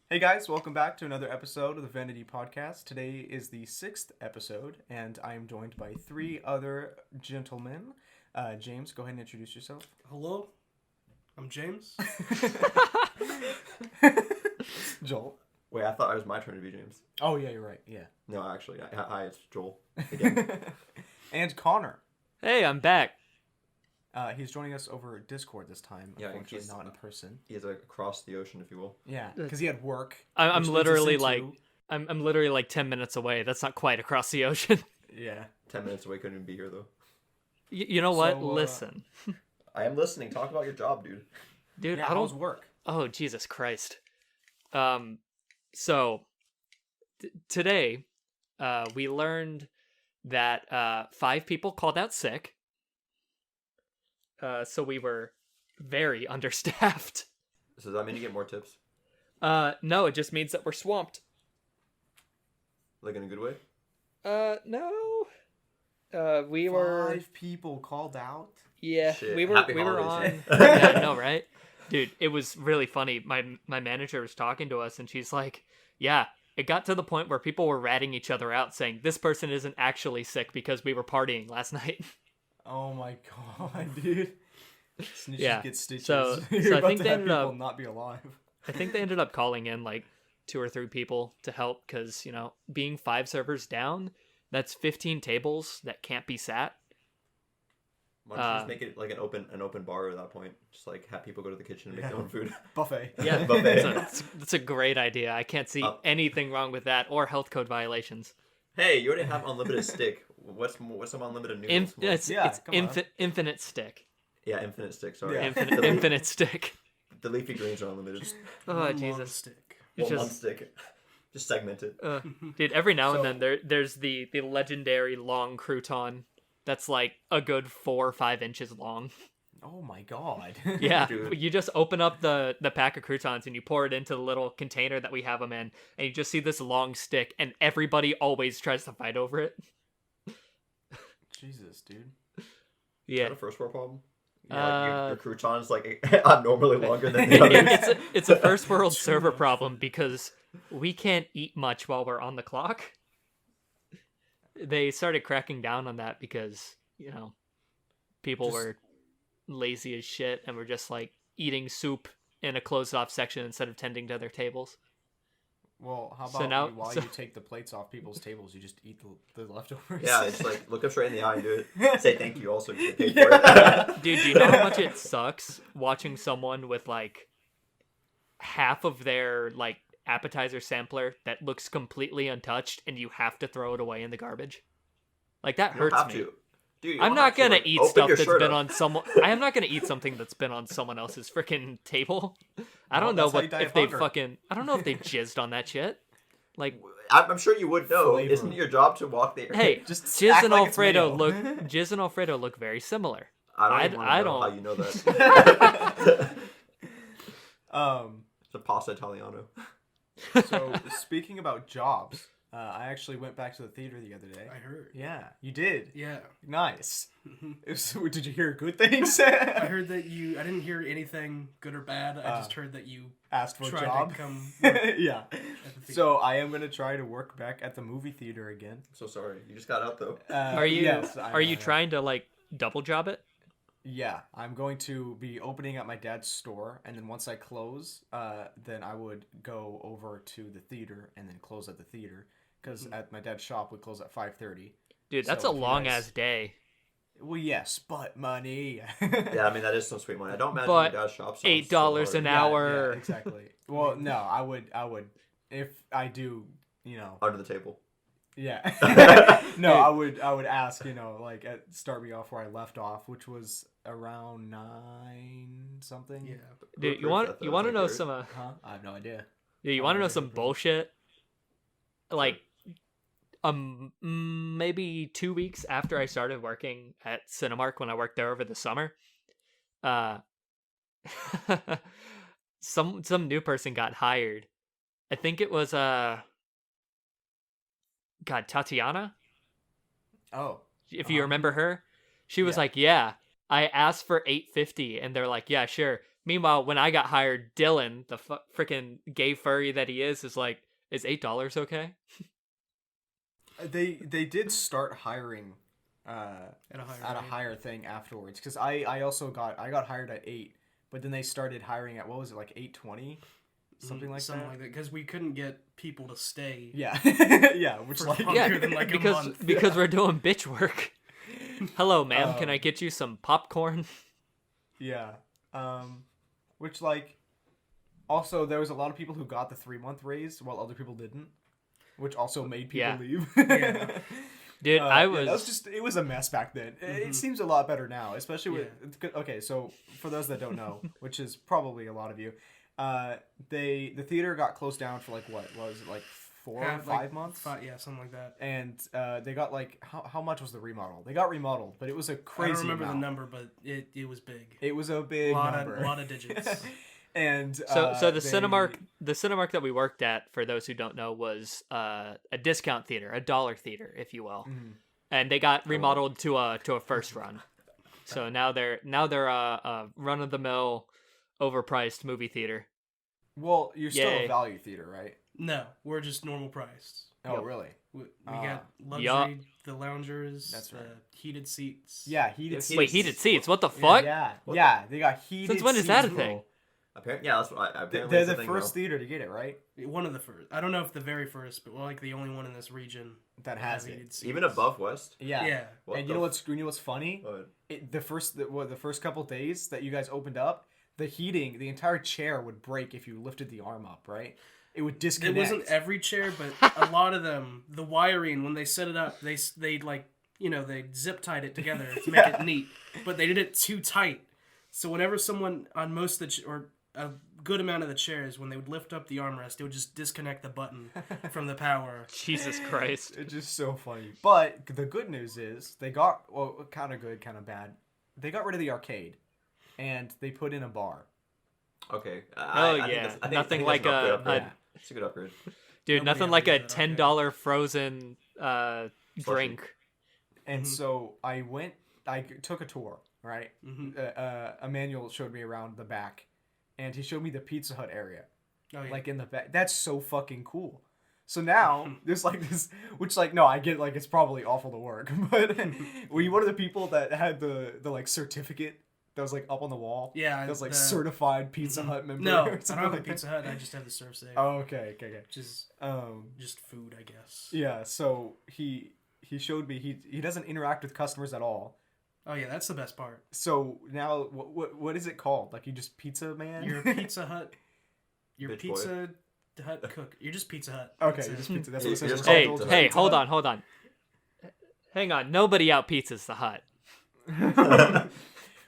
Hey guys, welcome back to another episode of the Vanity podcast. Today is the 6th episode, and I am joined by three other gentlemen. James, go ahead and introduce yourself. Hello, I'm James. Joel. Wait, I thought it was my turn to be James. Oh, yeah, you're right. Yeah. No, actually, hi, it's Joel again. And Connor. Hey, I'm back. He's joining us over Discord this time, Yeah, unfortunately he's not in person. He is across the ocean, if you will. Yeah, because he had work. I'm which leads us literally into- like I'm literally like 10 minutes away. That's not quite across the ocean. Yeah. 10 minutes away, couldn't even be here though. You know what? So, Listen, I am listening. Talk about your job, dude. dude. Yeah, I how's don't. work? Oh, Jesus Christ. So today, we learned that 5 people called out sick. So we were very understaffed. So does that mean you get more tips? No, it just means that we're swamped. Like in a good way? No. We were. 5 people called out? Yeah, Shit, we were happy on. holidays, Yeah, I know, right? Dude, it was really funny. My manager was talking to us, and she's like, "Yeah, it got to the point where people were ratting each other out, saying this person isn't actually sick because we were partying last night." Oh my god, dude. Snitches Yeah, get stitches. so You're I about think to they have ended people up- not be alive. I think they ended up calling in like 2 or 3 people to help because being 5 servers down, that's 15 tables that can't be sat. Why don't you just make it like an open bar at that point? Just like have people go to the kitchen and make Yeah. their own food. Buffet. Yeah, Buffet. that's a great idea. I can't see anything wrong with that or health code violations. Hey, you already have unlimited stick. What's some unlimited noodles? Come on. It's Yeah, it's come on. infinite stick. Yeah, infinite stick. Sorry. Yeah. Infinite stick. The leafy greens are unlimited. Oh, One long Jesus. stick. It's One just, stick. Just segment it. dude, every now So- and then there's the legendary long crouton that's like a good 4 or 5 inches long. Oh my god. Yeah, Dude. you just open up the pack of croutons and you pour it into the little container that we have them in, and you just see this long stick, and everybody always tries to fight over it. Jesus, dude. Is Yeah, that a first world problem? Your crouton's like abnormally longer than the it's others. it's a first world server problem because we can't eat much while we're on the clock. They started cracking down on that because people Just- were lazy as shit and were just like eating soup in a closed off section instead of tending to their tables. Well, how So about now- while so- you take the plates off people's tables, you just eat the leftovers? Yeah, it's like look up straight in the eye and do it. Say thank you also. 'Cause you paid for it. Dude, do you know how much it sucks watching someone with like half of their like appetizer sampler that looks completely untouched and you have to throw it away in the garbage? Like that You don't hurts have me. to. Dude, you I'm don't not have to, gonna like, eat open stuff your that's shirt been up. on someone. I am not gonna eat something that's been on someone else's freaking table. I Well, don't know that's how you what die if of they hunger. fucking. I don't know if they jizzed on that shit. Like, I'm sure you would know. Flavor. Isn't it your job to walk there? hey, Just jizz act and like it's Alfredo mayo. look. Jizz and Alfredo look very similar. I don't even I wanna know don't- how you know that. Um. It's a pasta italiano. So speaking about jobs, I actually went back to the theater the other day. I heard. Yeah, you did. Yeah. Nice. Did you hear good things? I heard that I didn't hear anything good or bad. I just heard that you Asked for a tried job. to come work at Yeah. the theater. So I am gonna try to work back at the movie theater again. So sorry. You just got out though. Are you? Yes, are you am. trying to like double job it? Yeah, I'm going to be opening at my dad's store, and then once I close, then I would go over to the theater and then close at the theater. Because at my dad's shop, we close at 5:30. Dude, that's So a if you long guys- ass day. Well, yes, but money. Yeah, I mean that is some sweet money. I don't imagine But your dad's shop sounds $8 so an hard. hour. Yeah, exactly. Well, no, I would, if I do, Under the table. yeah. No, I would ask, like start me off where I left off, which was around 9 something. Yeah. Dude, you Proof want that you was want to know accurate. some Huh? I have no idea. dude, you Oh, want to know okay, some okay. bullshit? Like maybe 2 weeks after I started working at Cinemark when I worked there over the summer, some new person got hired. I think it was Tatiana, Oh. if you remember her. She was Yeah. like, "Yeah, I asked for $8.50 and they're like, "Yeah, sure." Meanwhile, when I got hired, Dylan, the freaking gay furry that he is like, is $8 okay? They did start hiring At a higher at a rate. higher thing afterwards, because I also got hired at 8, but then they started hiring at, what was it, like 8:20, something like Something that. like that, because we couldn't get people to stay. Yeah, yeah, which For like longer Yeah, than, like, a because month. because we're doing bitch work. Hello, ma'am. Can I get you some popcorn? yeah, which like also there was a lot of people who got the 3-month raise while other people didn't, which also made people Yeah. leave. Yeah. Dude, Yeah, that was just, it was a mess back then. It seems a lot better now, especially with okay. So for those that don't know, which is probably a lot of you, the theater got closed down for like what was it, like 4 or 5 months? Yeah, something like that. And they got like how much was the remodel? They got remodeled, but it was a crazy. I don't remember amount. the number, but it was big. It was a big number. A lot of digits. And so the Cinemark that we worked at, for those who don't know, was a discount theater, a dollar theater, if you will. And they got remodeled to a first run. So now they're a run of the mill, overpriced movie theater. Well, you're still Yay. a value theater, right? No, we're just normal priced. Oh, Yep. really? We got luxury, Yup. the loungers, That's the right. heated seats. Yeah, heated Yeah, seats. Wait, heated seats? What the fuck? Yeah, What yeah, they got heated. Since when is that a seats, thing? bro. Apparently, yeah, that's what apparently They're it's a the thing, first bro. theater to get it, right? One of the first. I don't know if the very first, but we're like the only one in this region That has it. heated seats. Even above West. Yeah. Yeah. What And the you know what's funny? What? The first couple days that you guys opened up, the heating, the entire chair would break if you lifted the arm up, right? It would It disconnect. wasn't every chair, but a lot of them, the wiring, when they set it up, they like, they zip tied it together to make it neat, but they did it too tight. So whenever someone on most of the or a good amount of the chairs, when they would lift up the armrest, they would just disconnect the button from the power. Jesus Christ. It's just so funny. But the good news is they got, well, kind of good, kind of bad. They got rid of the arcade, and they put in a bar. Okay. Oh, I think yeah. that's- I think Nothing that's like an a- upgrade. Yeah. It's a good upgrade. Dude, Nobody nothing ever like a did that, okay. $10 frozen drink. And so I took a tour, right? Mm-hmm. Emmanuel showed me around the back, and he showed me the Pizza Hut area. Oh, yeah. Like in the back. That's so fucking cool. So now there's like this, which like no, I get like it's probably awful to work, but were you one of the people that had the like certificate that was like up on the wall? Yeah, that was like the- certified Pizza Hut member. No, or I don't something have a like that? Pizza Hut. I just have the serve safe, Oh, okay. which is just food, I guess. Yeah. So he showed me he doesn't interact with customers at all. Oh yeah, that's the best part. So now what is it called? Like you just pizza man? Your Pizza Hut, your Bitch boy. Pizza Hut cook. You're just Pizza Hut. Okay, That's you it. just pizza. That's You're what it says. just It's Hey, called Pizza hey, Pizza hold Hut. on, hold on. Hang on. Nobody out pizzas the Hut.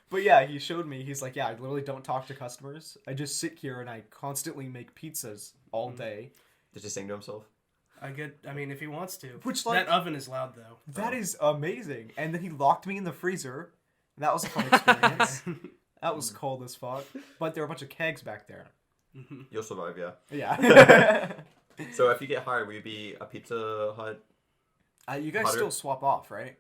But yeah, he showed me. He's like, yeah, I literally don't talk to customers. I just sit here and I constantly make pizzas all day. Just to sing to himself. I mean, if he wants to. Which, like- that oven is loud though. That is amazing. And then he locked me in the freezer. That was a fun experience. That was cold as fuck. But there were a bunch of kegs back there. You'll survive, yeah. Yeah. So if you get hired, will you be a Pizza Hut? You guys Hotter? still swap off, right?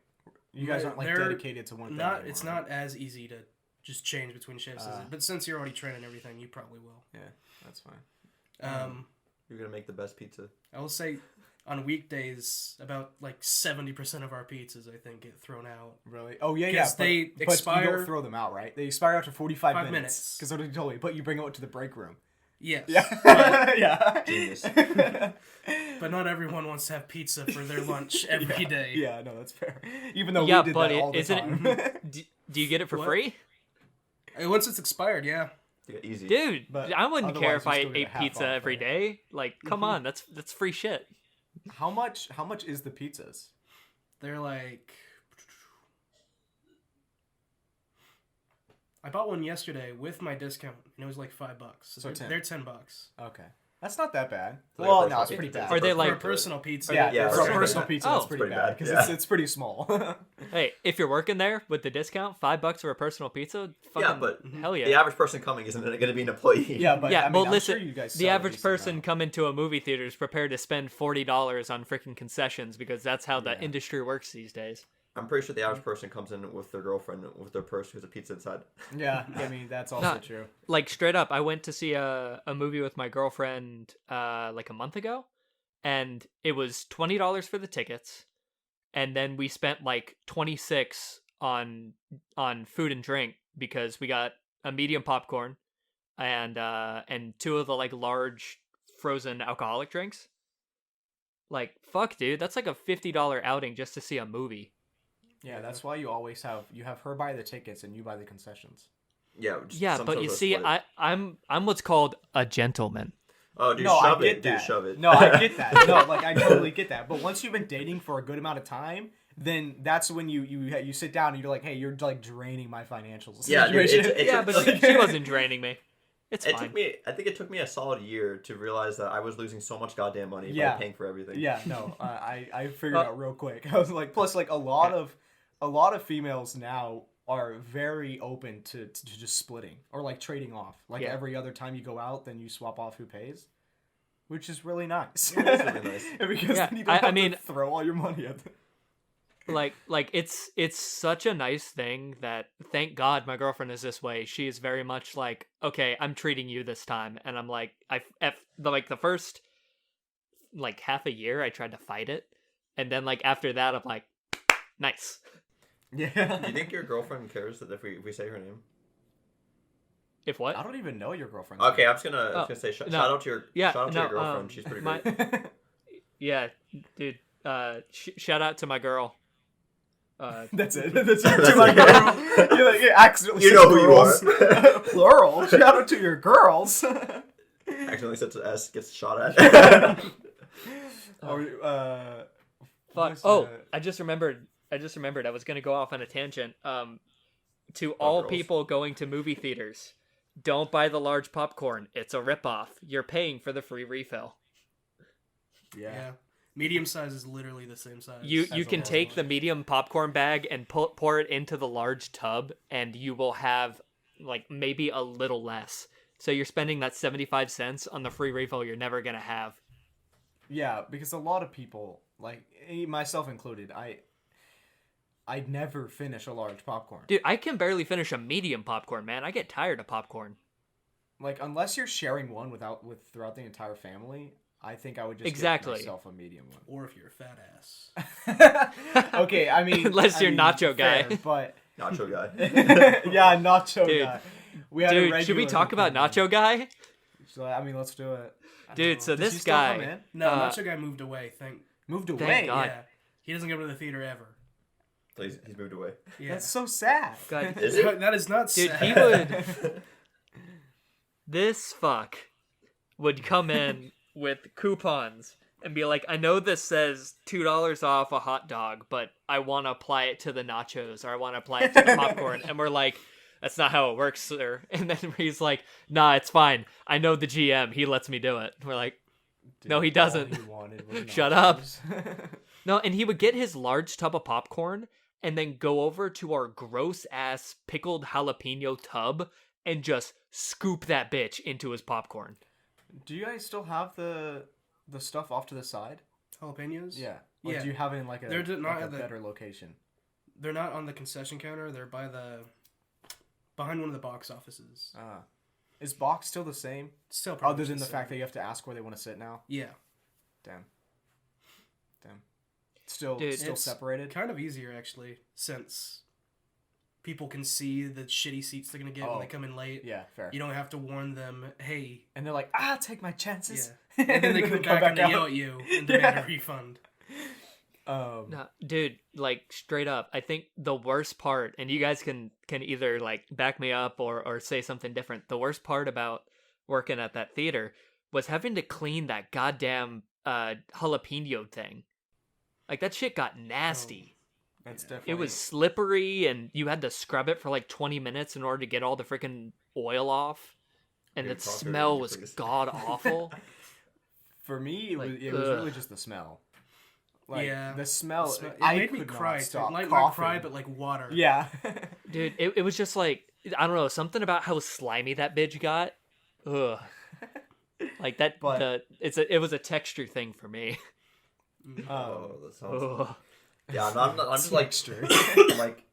You guys They're- aren't like they're dedicated to one thing. Not. anymore, It's right? not as easy to just change between shifts, is it? But since you're already training everything, you probably will. Yeah, that's fine. You're gonna make the best pizza. I will say, on weekdays, about like 70% of our pizzas, I think, get thrown out. Really? Oh yeah, yeah. Because they but you expire- don't throw them out, right? They expire after 45 5 minutes. minutes. Because that's what he told me. But you bring them out to the break room. Yes. Yeah. Yeah. Genius. But not everyone wants to have pizza for their lunch every day. Yeah, no, that's fair. Even though Yeah, we did but that all the isn't time. it? Do you get it for What? free? Once it's expired, yeah. Yeah, easy. Dude, But I wouldn't care otherwise if I you still get ate a half pizza off, every right? day. Like, come on, that's free shit. How much is the pizzas? They're like... I bought one yesterday with my discount, and it was like $5. So So they're, 10. they're $10. Okay. That's not that bad. Like well, a no, personal it's pretty pizza. bad. Are they For a like? personal pizza. Yeah, Yeah, for a okay. personal pizza, Oh. it's pretty Pretty bad bad, because yeah. it's pretty small. Hey, if you're working there with the discount, $5 for a personal pizza. Fucking, Yeah, but hell yeah. the average person coming isn't gonna be an employee. Yeah, but Yeah, I mean, well, I'm listen. sure you guys The sell a average decent person amount. coming to a movie theater is prepared to spend $40 on freaking concessions because that's how the Yeah. industry works these days. I'm pretty sure the average person comes in with their girlfriend with their purse who's a pizza inside. Yeah, I mean that's also No, true. Like straight up, I went to see a movie with my girlfriend like a month ago, and it was $20 for the tickets, and then we spent like 26 on food and drink because we got a medium popcorn and two of the like large frozen alcoholic drinks. Like fuck, dude, that's like a $50 outing just to see a movie. Yeah, that's why you always have her buy the tickets and you buy the concessions. Yeah. Yeah, some but sort you of a see, split. I'm what's called a gentleman. Oh, dude, No, I shove get it. that. Dude, shove it. No, I get that. No, like I totally get that. But once you've been dating for a good amount of time, then that's when you sit down and you're like, hey, you're like draining my financials. Yeah, dude, situation. it Yeah, took, but like, she wasn't draining me. It's It fine. took me. I think it took me a solid year to realize that I was losing so much goddamn money Yeah. by paying for everything. Yeah, no, I figured out real quick. I was like, plus like a lot of females now are very open to just splitting or like trading off. Like Yeah. every other time you go out, then you swap off who pays, which is really nice. It is really nice. Because Yeah, then you don't I have mean- to throw all your money at them. Like it's such a nice thing that thank God my girlfriend is this way. She is very much like, okay, I'm treating you this time, and I'm like, the first like half a year I tried to fight it, and then like after that I'm like, nice. Yeah. Do you think your girlfriend cares that if we say her name? If what? I don't even know your girlfriend. Okay, I was gonna say no. shout out to your Yeah, shout out to no, your girlfriend. She's pretty my- great. Yeah, dude. Shout out to my girl. That's it. That's That's to my it. girl. You accidentally You said know who you girls. are. Plural. Shout out to your girls. Accidentally said to S gets shot at. Or, Fuck. what's Oh, the- I just remembered. I was gonna go off on a tangent. To all girls. people going to movie theaters, don't buy the large popcorn. It's a ripoff. You're paying for the free refill. Yeah. Medium size is literally the same size. You as a can large take one. the medium popcorn bag and pour it into the large tub, and you will have like maybe a little less. So you're spending that 75 cents on the free refill you're never gonna have. Yeah, because a lot of people, like myself included, I'd never finish a large popcorn. Dude, I can barely finish a medium popcorn, man. I get tired of popcorn. Like unless you're sharing one throughout the entire family, I think I would just Exactly. get myself a medium one. Or if you're a fat ass. Okay, I mean, Unless you're nacho fair, guy. but Nacho guy. yeah, nacho Dude. guy. We had a Dude, should we regular talk who about came in. Nacho Guy? So, I mean, let's do it. I don't Dude, know. so Does this he still come guy- in? No, Uh, Nacho Guy moved away. Moved Thank away. God. Yeah. He doesn't go to the theater ever. He's moved away. Yeah. That's so sad. God, Is it? That is not dude, sad. he would. This fuck would come in with coupons and be like, I know this says $2 off a hot dog, but I want to apply it to the nachos or I want to apply it to the popcorn. And we're like, that's not how it works, sir. And then he's like, nah, it's fine. I know the GM. He lets me do it. We're like, No, he all doesn't. he wanted was Shut up. nachos. no. And he would get his large tub of popcorn and then go over to our gross ass pickled jalapeno tub and just scoop that bitch into his popcorn. Do you guys still have the stuff off to the side? Jalapenos? Yeah. Or Yeah. do you have it in like a, They're not like a at the- better location? They're not on the concession counter. They're behind one of the box offices. Is box still the same? Still probably Other than the same. fact that you have to ask where they want to sit now? Yeah. Damn. Still Dude, it's separated? Kind of easier, actually, since people can see the shitty seats they're going to get when Oh. they come in late. Yeah, fair. You don't have to warn them, hey. And they're like, I'll take my chances. Yeah. And then they come back and they yell at you and demand a refund. No, dude, like straight up, I think the worst part, and you guys can either like back me up or say something different. The worst part about working at that theater was having to clean that goddamn jalapeno thing. Like that shit got nasty. That's definitely... It was slippery, and you had to scrub it for like 20 minutes in order to get all the freaking oil off. And Dude, the talk smell already, was please. god awful. For me, Like, it was ugh. really just the smell. Like, Yeah. the smell... It I made me could cry. not stop Like, coughing. not cry, but like water. Yeah. Dude, it was just like, I don't know, something about how slimy that bitch got. Ugh. Like that, But- it was a texture thing for me. Oh, that sounds. Ugh. Yeah, I'm just like straight. I'm like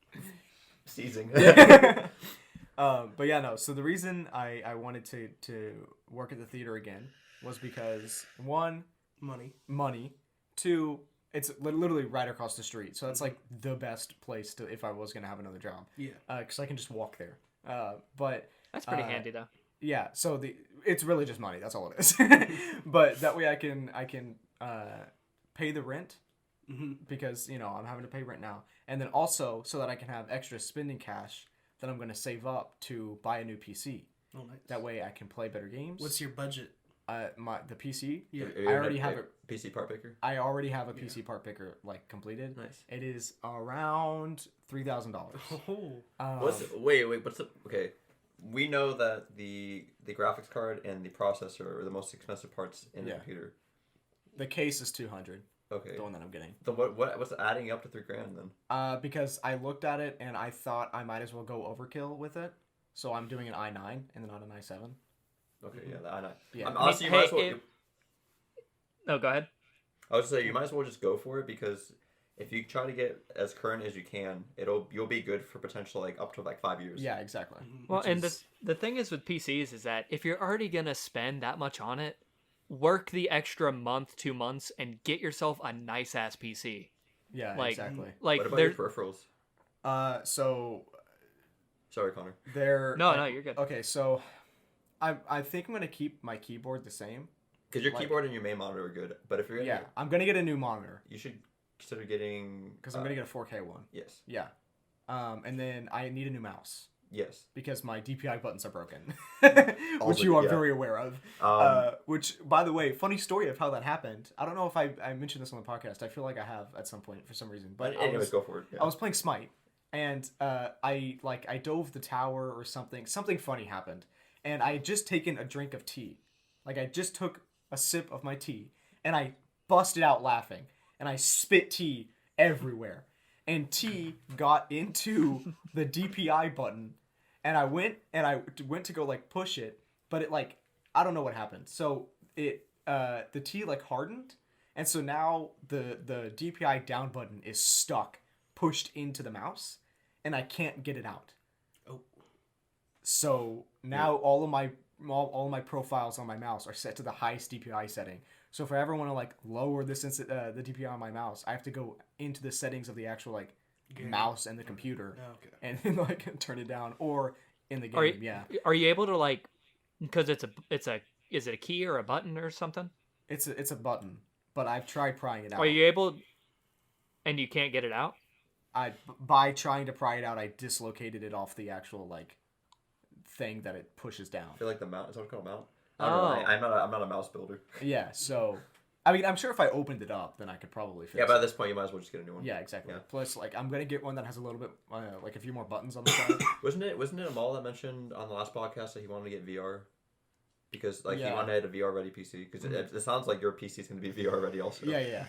seizing. But yeah, no. So the reason I wanted to work at the theater again was because one, money. Two, it's literally right across the street, so that's like the best place to if I was gonna have another job. Yeah. Because I can just walk there. But That's pretty handy though. yeah. So it's really just money. That's all it is. But that way I can pay the rent. Because I'm having to pay rent now, and then also so that I can have extra spending cash that I'm going to save up to buy a new PC. Oh, nice. That way I can play better games. What's your budget? The PC. Yeah. I already have a PC part picker. I already have a PC part picker completed. Nice. It is around $3,000. Wait. Okay? We know that the graphics card and the processor are the most expensive parts in the computer. The case is $200. Okay. The one that I'm getting. So what's adding up to $3,000 then? Because I looked at it and I thought I might as well go overkill with it, so I'm doing an i9 and then not an i7. Okay, yeah, the i9. Yeah. Honestly, you might as well. No, go ahead. I was gonna say you might as well just go for it because if you try to get as current as you can, you'll be good for potential up to 5 years. Yeah, exactly. Well, and the thing is with PCs is that if you're already gonna spend that much on it, work the extra month, 2 months, and get yourself a nice ass PC. Yeah, exactly. What about your peripherals? So. Sorry, Connor. No, you're good. Okay, so I think I'm gonna keep my keyboard the same. Because your keyboard and your main monitor are good, but if you're I'm gonna get a new monitor. You should consider getting. Because I'm gonna get a 4K one. Yes. Yeah. And then I need a new mouse. Yes. Because my DPI buttons are broken, which you are very aware of. Which, by the way, funny story of how that happened. I don't know if I mentioned this on the podcast. I feel like I have at some point for some reason. But anyways, go for it. Yeah. I was playing Smite, and I dove the tower or something. Something funny happened, and I had just taken a drink of tea. I just took a sip of my tea, and I busted out laughing, and I spit tea everywhere. And tea got into the DPI button, and I went to go push it, but it I don't know what happened. So it the tea hardened, and so now the DPI down button is stuck, pushed into the mouse, and I can't get it out. Oh. So now all of my profiles on my mouse are set to the highest DPI setting. So if I ever want to lower the DPI on my mouse, I have to go into the settings of the actual mouse and the computer, and then turn it down, or in the game. Are you able to because is it a key or a button or something? It's a button, but I've tried prying it out. Are you able, and you can't get it out? By trying to pry it out, I dislocated it off the actual thing that it pushes down. I feel like the mount. Is that called a mount? I'm not a mouse builder. Yeah, so I mean, I'm sure if I opened it up, then I could probably fix it. Yeah, but at this point, you might as well just get a new one. Yeah, exactly. Yeah. Plus, I'm gonna get one that has a little bit, a few more buttons on the side. Wasn't it Amal that mentioned on the last podcast that he wanted to get VR? Because he wanted a VR ready PC. Because it sounds like your PC is gonna be VR ready also. Yeah.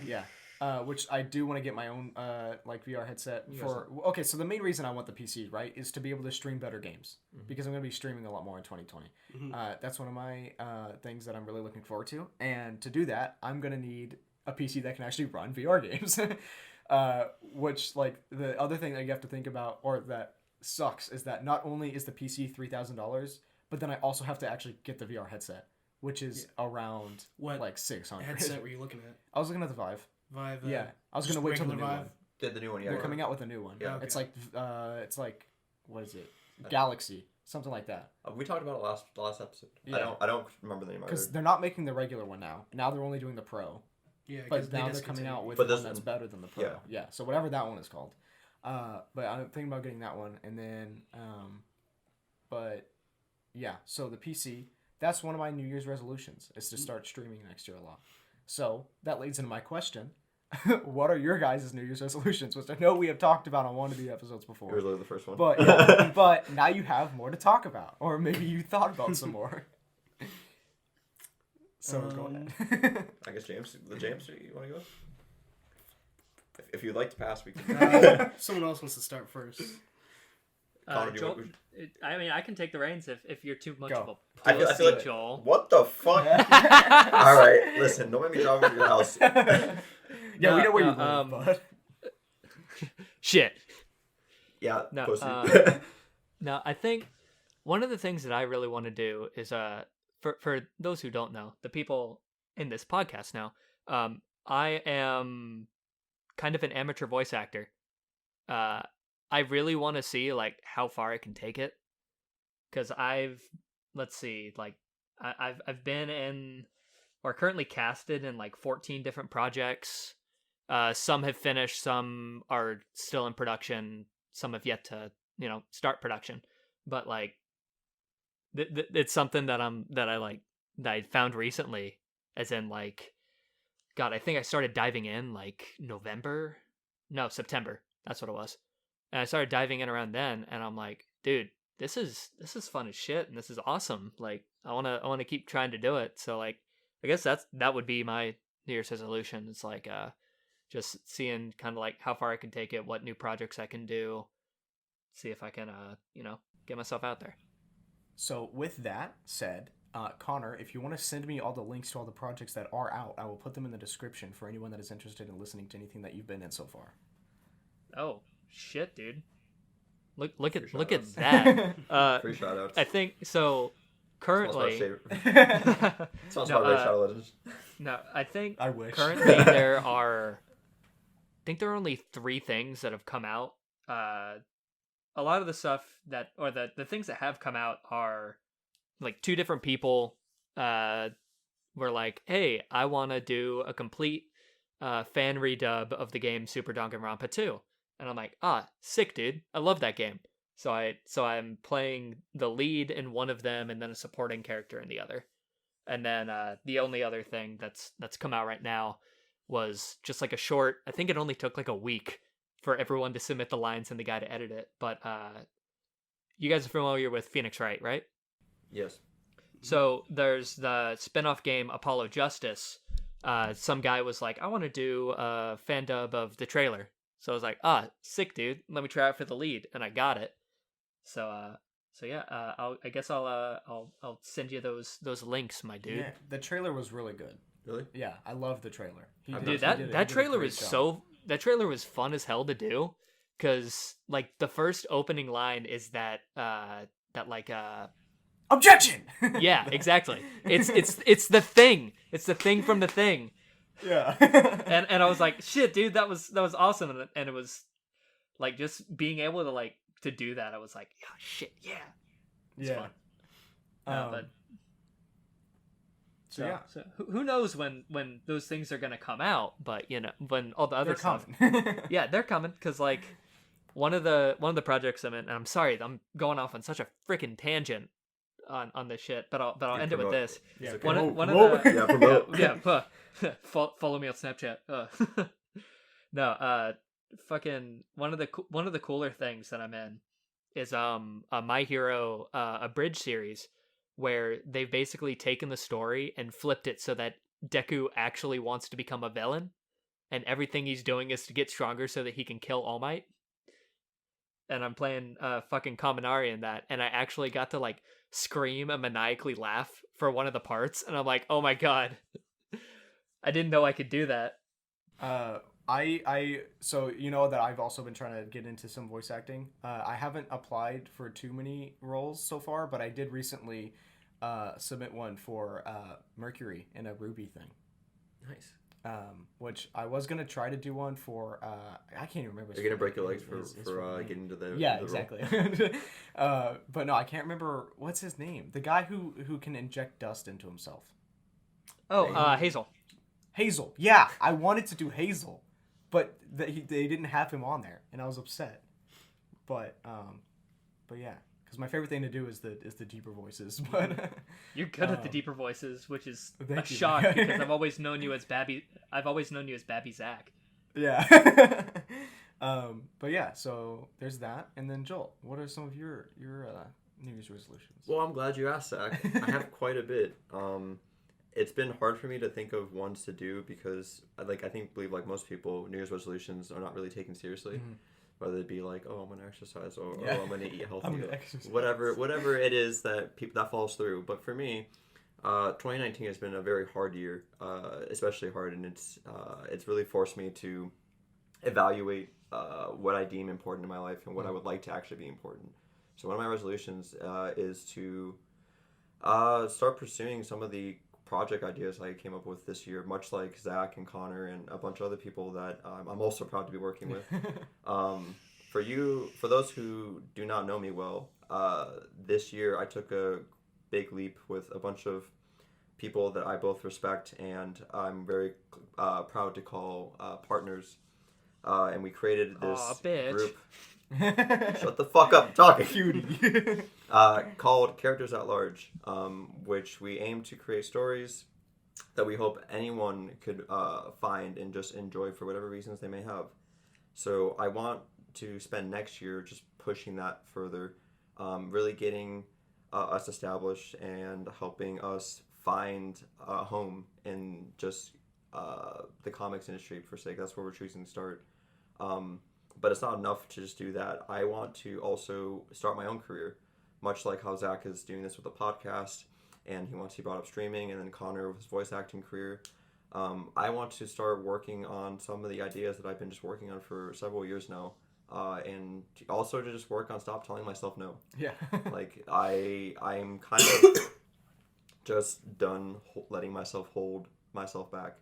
Which I do want to get my own VR headset for. Okay, so the main reason I want the PC, right, is to be able to stream better games, because I'm going to be streaming a lot more in 2020. That's one of my things that I'm really looking forward to, and to do that, I'm going to need a PC that can actually run VR games. Which the other thing that you have to think about, or that sucks, is that not only is the PC $3,000, but then I also have to actually get the VR headset, which is around what 600. Headset were you looking at? I was looking at the Vive. Vive. Yeah, I was gonna wait till the new one. Did the new one? Yeah, they're coming out with a new one. Yeah, okay. It's what is it? Galaxy, something like that. We talked about it the last episode. Yeah. I don't remember the name. Because they're not making the regular one now. Now they're only doing the Pro. Yeah, but now they're coming out with one that's better than the Pro. Yeah. So whatever that one is called. But I'm thinking about getting that one, and then but yeah. So the PC, that's one of my New Year's resolutions, is to start streaming next year a lot. So that leads into my question. What are your guys' New Year's resolutions? Which I know we have talked about on one of the episodes before. It was literally the first one. But but now you have more to talk about. Or maybe you thought about some more. So go ahead. I guess James, you want to go? If you'd like to pass, we can. Someone else wants to start first. Connor, I can take the reins if you're too much of a I feel like, Joel. What the fuck? All right, listen, don't make me drive over to your house. Yeah, we know where you live, but... Shit. Yeah, No, pussy. No, I think one of the things that I really want to do is for those who don't know, the people in this podcast know, I am kind of an amateur voice actor. I really want to see like how far I can take it, because let's see, like I've been in or currently casted in like 14 different projects. Some have finished, some are still in production, some have yet to start production. But like it's something that I found recently, as in like, God, I think I started diving in like September. That's what it was. And I started diving in around then, and I'm like, dude, this is fun as shit, and this is awesome. Like, I wanna keep trying to do it. So like, I guess that would be my New Year's resolution. It's like just seeing kind of like how far I can take it, what new projects I can do, see if I can get myself out there. So with that said, Connor, if you want to send me all the links to all the projects that are out, I will put them in the description for anyone that is interested in listening to anything that you've been in so far. Oh shit, dude! Look at that. Free shout outs. I think so. Currently, Sounds about Shadow Legends. No, I think I wish. Currently there are only 3 things that have come out. A lot of the stuff the things that have come out are like 2 different people were like, hey, I want to do a complete fan redub of the game Super Danganronpa 2. And I'm like, sick, dude. I love that game. So I'm playing the lead in one of them and then a supporting character in the other. And then the only other thing that's come out right now was just like a short. I think it only took like a week for everyone to submit the lines and the guy to edit it. But you guys are familiar with Phoenix Wright, right? Yes. So there's the spin-off game Apollo Justice. Some guy was like, I want to do a fan dub of the trailer. So I was like, sick, dude. Let me try it for the lead, and I got it. So yeah, I guess I'll send you those links, my dude. Yeah, the trailer was really good. Really? Yeah, I love the trailer. That trailer was fun as hell to do, because like the first opening line is that objection. Yeah, exactly. It's the thing. It's the thing from the thing. Yeah. and I was like, shit, dude, that was awesome, and it was like just being able to like to do that. I was like, yeah, shit, yeah, it's fun. But so yeah, so who knows when those things are gonna come out? But when all the other stuff, yeah, they're coming, because like one of the projects I'm in, and I'm sorry, I'm going off on such a freaking tangent on this shit, but I'll end it with this. Yeah, One of the Yeah, promote. yeah, follow me on Snapchat. No, fucking one of the cooler things that I'm in is a My Hero abridged series, where they've basically taken the story and flipped it so that Deku actually wants to become a villain, and everything he's doing is to get stronger so that he can kill All Might. And I'm playing fucking Kaminari in that, and I actually got to like scream and maniacally laugh for one of the parts, and I'm like, oh my god, I didn't know I could do that. So you know that I've also been trying to get into some voice acting. I haven't applied for too many roles so far, but I did recently submit one for Mercury in a Ruby thing. Nice. Which I was gonna try to do one for. I can't even remember. You're gonna break your legs for getting into the yeah, the exactly. But no, I can't remember what's his name. The guy who can inject dust into himself. Oh, Hazel. Hazel. Yeah, I wanted to do Hazel, but they didn't have him on there, and I was upset. But yeah, because my favorite thing to do is the deeper voices. But you're good at the deeper voices, which is a you. shock because I've always known you as Babby Zach. Yeah. But yeah, so there's that, and then Joel, what are some of your New Year's resolutions? Well, I'm glad you asked, Zach. I have quite a bit. It's been hard for me to think of ones to do because, believe like most people, New Year's resolutions are not really taken seriously. Mm-hmm. Whether it be like, oh, I'm gonna exercise, or oh, I'm gonna eat healthy, whatever it is that follows through. But for me, 2019 has been a very hard year, especially hard, and it's really forced me to evaluate what I deem important in my life and what I would like to actually be important. So one of my resolutions is to start pursuing some of the project ideas I came up with this year, much like Zach and Connor and a bunch of other people that I'm also proud to be working with. For those who do not know me well, this year I took a big leap with a bunch of people that I both respect and I'm very proud to call partners. And we created this Aw, bitch. group. Shut the fuck up, I'm talking. Cutie. Called Characters at Large, which we aim to create stories that we hope anyone could find and just enjoy for whatever reasons they may have. So I want to spend next year just pushing that further, really getting us established and helping us find a home in just the comics industry for sake. That's where we're choosing to start. But it's not enough to just do that. I want to also start my own career, much like how Zach is doing this with a podcast, and he brought up streaming, and then Connor with his voice acting career. I want to start working on some of the ideas that I've been just working on for several years now, and also to just work on stop telling myself no. Yeah. Like I'm kind of just done letting myself hold myself back,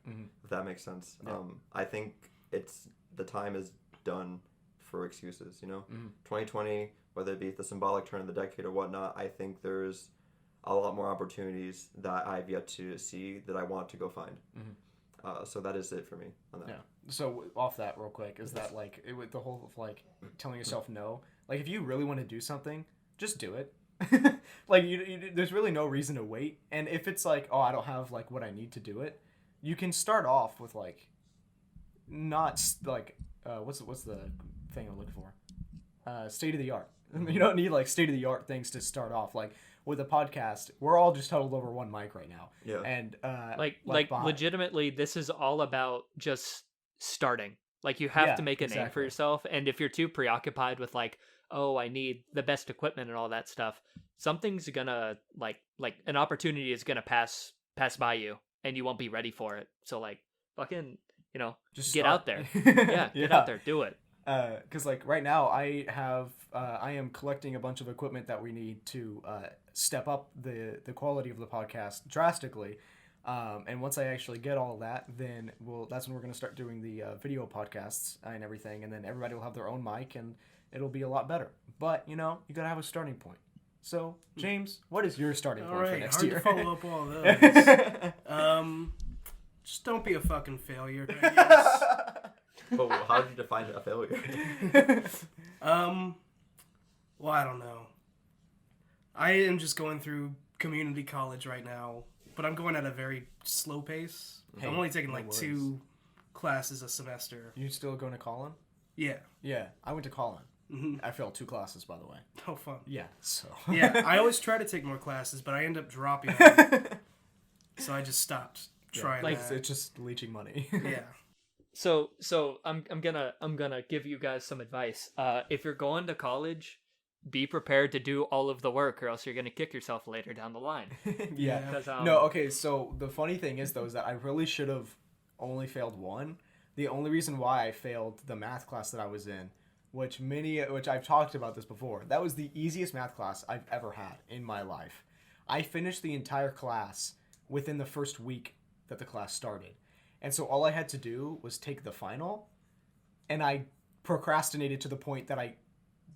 if that makes sense. Yeah. I think the time is done for excuses, 2020, whether it be the symbolic turn of the decade or whatnot, I think there's a lot more opportunities that I've yet to see that I want to go find. So that is it for me on that. Yeah. So off that real quick, is that like with the whole of like telling yourself no, like if you really want to do something, just do it. Like there's really no reason to wait. And if it's like, oh, I don't have like what I need to do it, you can start off with like not like what's the thing I'm looking for? State of the art. You don't need like state of the art things to start off. Like with a podcast, we're all just huddled over one mic right now. Yeah. And like behind. legitimately, this is all about just starting. Like you have to make a name for yourself, and if you're too preoccupied with like, oh, I need the best equipment and all that stuff, something's gonna like an opportunity is gonna pass by you, and you won't be ready for it. So like, fucking, Just get start. out there. Yeah, get out there, do it. Because like right now I am collecting a bunch of equipment that we need to step up the quality of the podcast drastically, and once I actually get all of that, then that's when we're going to start doing the video podcasts and everything, and then everybody will have their own mic and it'll be a lot better. But you gotta have a starting point. So James, what is your starting point for next year? Hard to follow up all those. Just don't be a fucking failure, I guess. But how did you define a failure? Well, I don't know. I am just going through community college right now, but I'm going at a very slow pace. Hey, I'm only taking like worries. 2 classes a semester. You still going to Colin? Yeah. Yeah, I went to Colin. Mm-hmm. I failed 2 classes, by the way. Oh, fun. Yeah, so. Yeah, I always try to take more classes, but I end up dropping them. So I just stopped trying that. It's just leeching money. Yeah. So I'm gonna give you guys some advice. If you're going to college, be prepared to do all of the work, or else you're gonna kick yourself later down the line. Yeah. 'Cause, No, okay, so the funny thing is, though, is that I really should have only failed 1. The only reason why I failed the math class that I was in, which I've talked about this before, that was the easiest math class I've ever had in my life. I finished the entire class within the first week that the class started. And so all I had to do was take the final, and I procrastinated to the point that I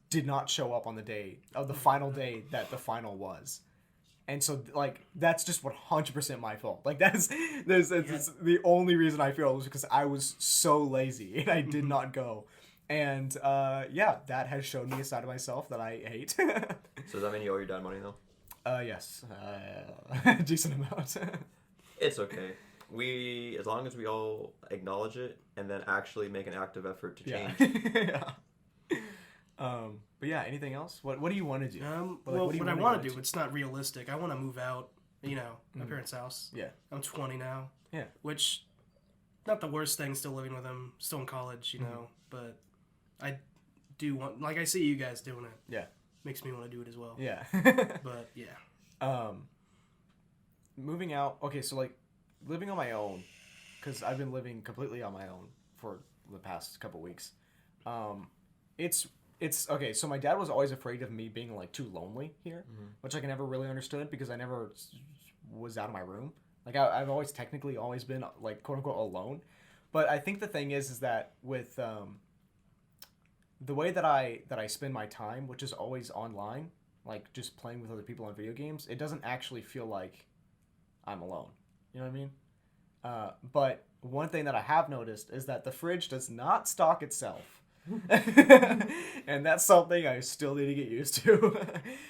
did not show up on the day of the final day that the final was. And so, like, that's just 100% my fault. Like, that's the only reason I failed was because I was so lazy and I did not go. And, that has shown me a side of myself that I hate. So does that mean you owe your dad money, though? Yes. Decent amount. It's okay. As long as we all acknowledge it and then actually make an active effort to change. Yeah. But yeah, anything else? What do you want to do? What I want to do, it's not realistic. I want to move out, my parents' house. Yeah. I'm 20 now. Yeah. Which, not the worst thing, still living with them, still in college, but I do want, like I see you guys doing it. Yeah. Makes me want to do it as well. Yeah. But, yeah. Moving out. Okay, so like living on my own, because I've been living completely on my own for the past couple weeks. It's okay. So my dad was always afraid of me being like too lonely here, which I never really understood because I never was out of my room. Like I've always technically always been like quote unquote alone, but I think the thing is that with the way that I spend my time, which is always online, like just playing with other people on video games, it doesn't actually feel like I'm alone. You know what I mean? But one thing that I have noticed is that the fridge does not stock itself. And that's something I still need to get used to.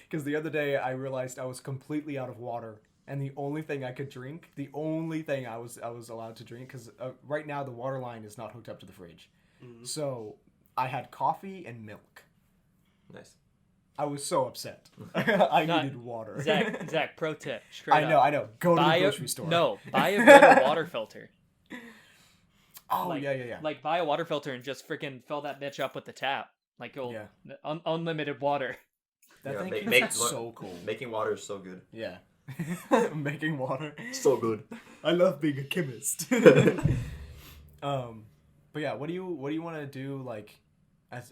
Because the other day I realized I was completely out of water. And the only thing I could drink, the only thing I was allowed to drink, because right now the water line is not hooked up to the fridge. So I had coffee and milk. Nice. I was so upset. I Not- needed water. Zach, pro tip. Straight I know. Go to the Buy grocery store. No, buy a better water filter. Oh, Like- yeah. Like, buy a water filter and just freaking fill that bitch up with the tap. Like, you'll Yeah. Unlimited water. That Yeah, thing make- is so cool. Making water is so good. Yeah. Making water. So good. I love being a chemist. But yeah, what do you want to do? Like,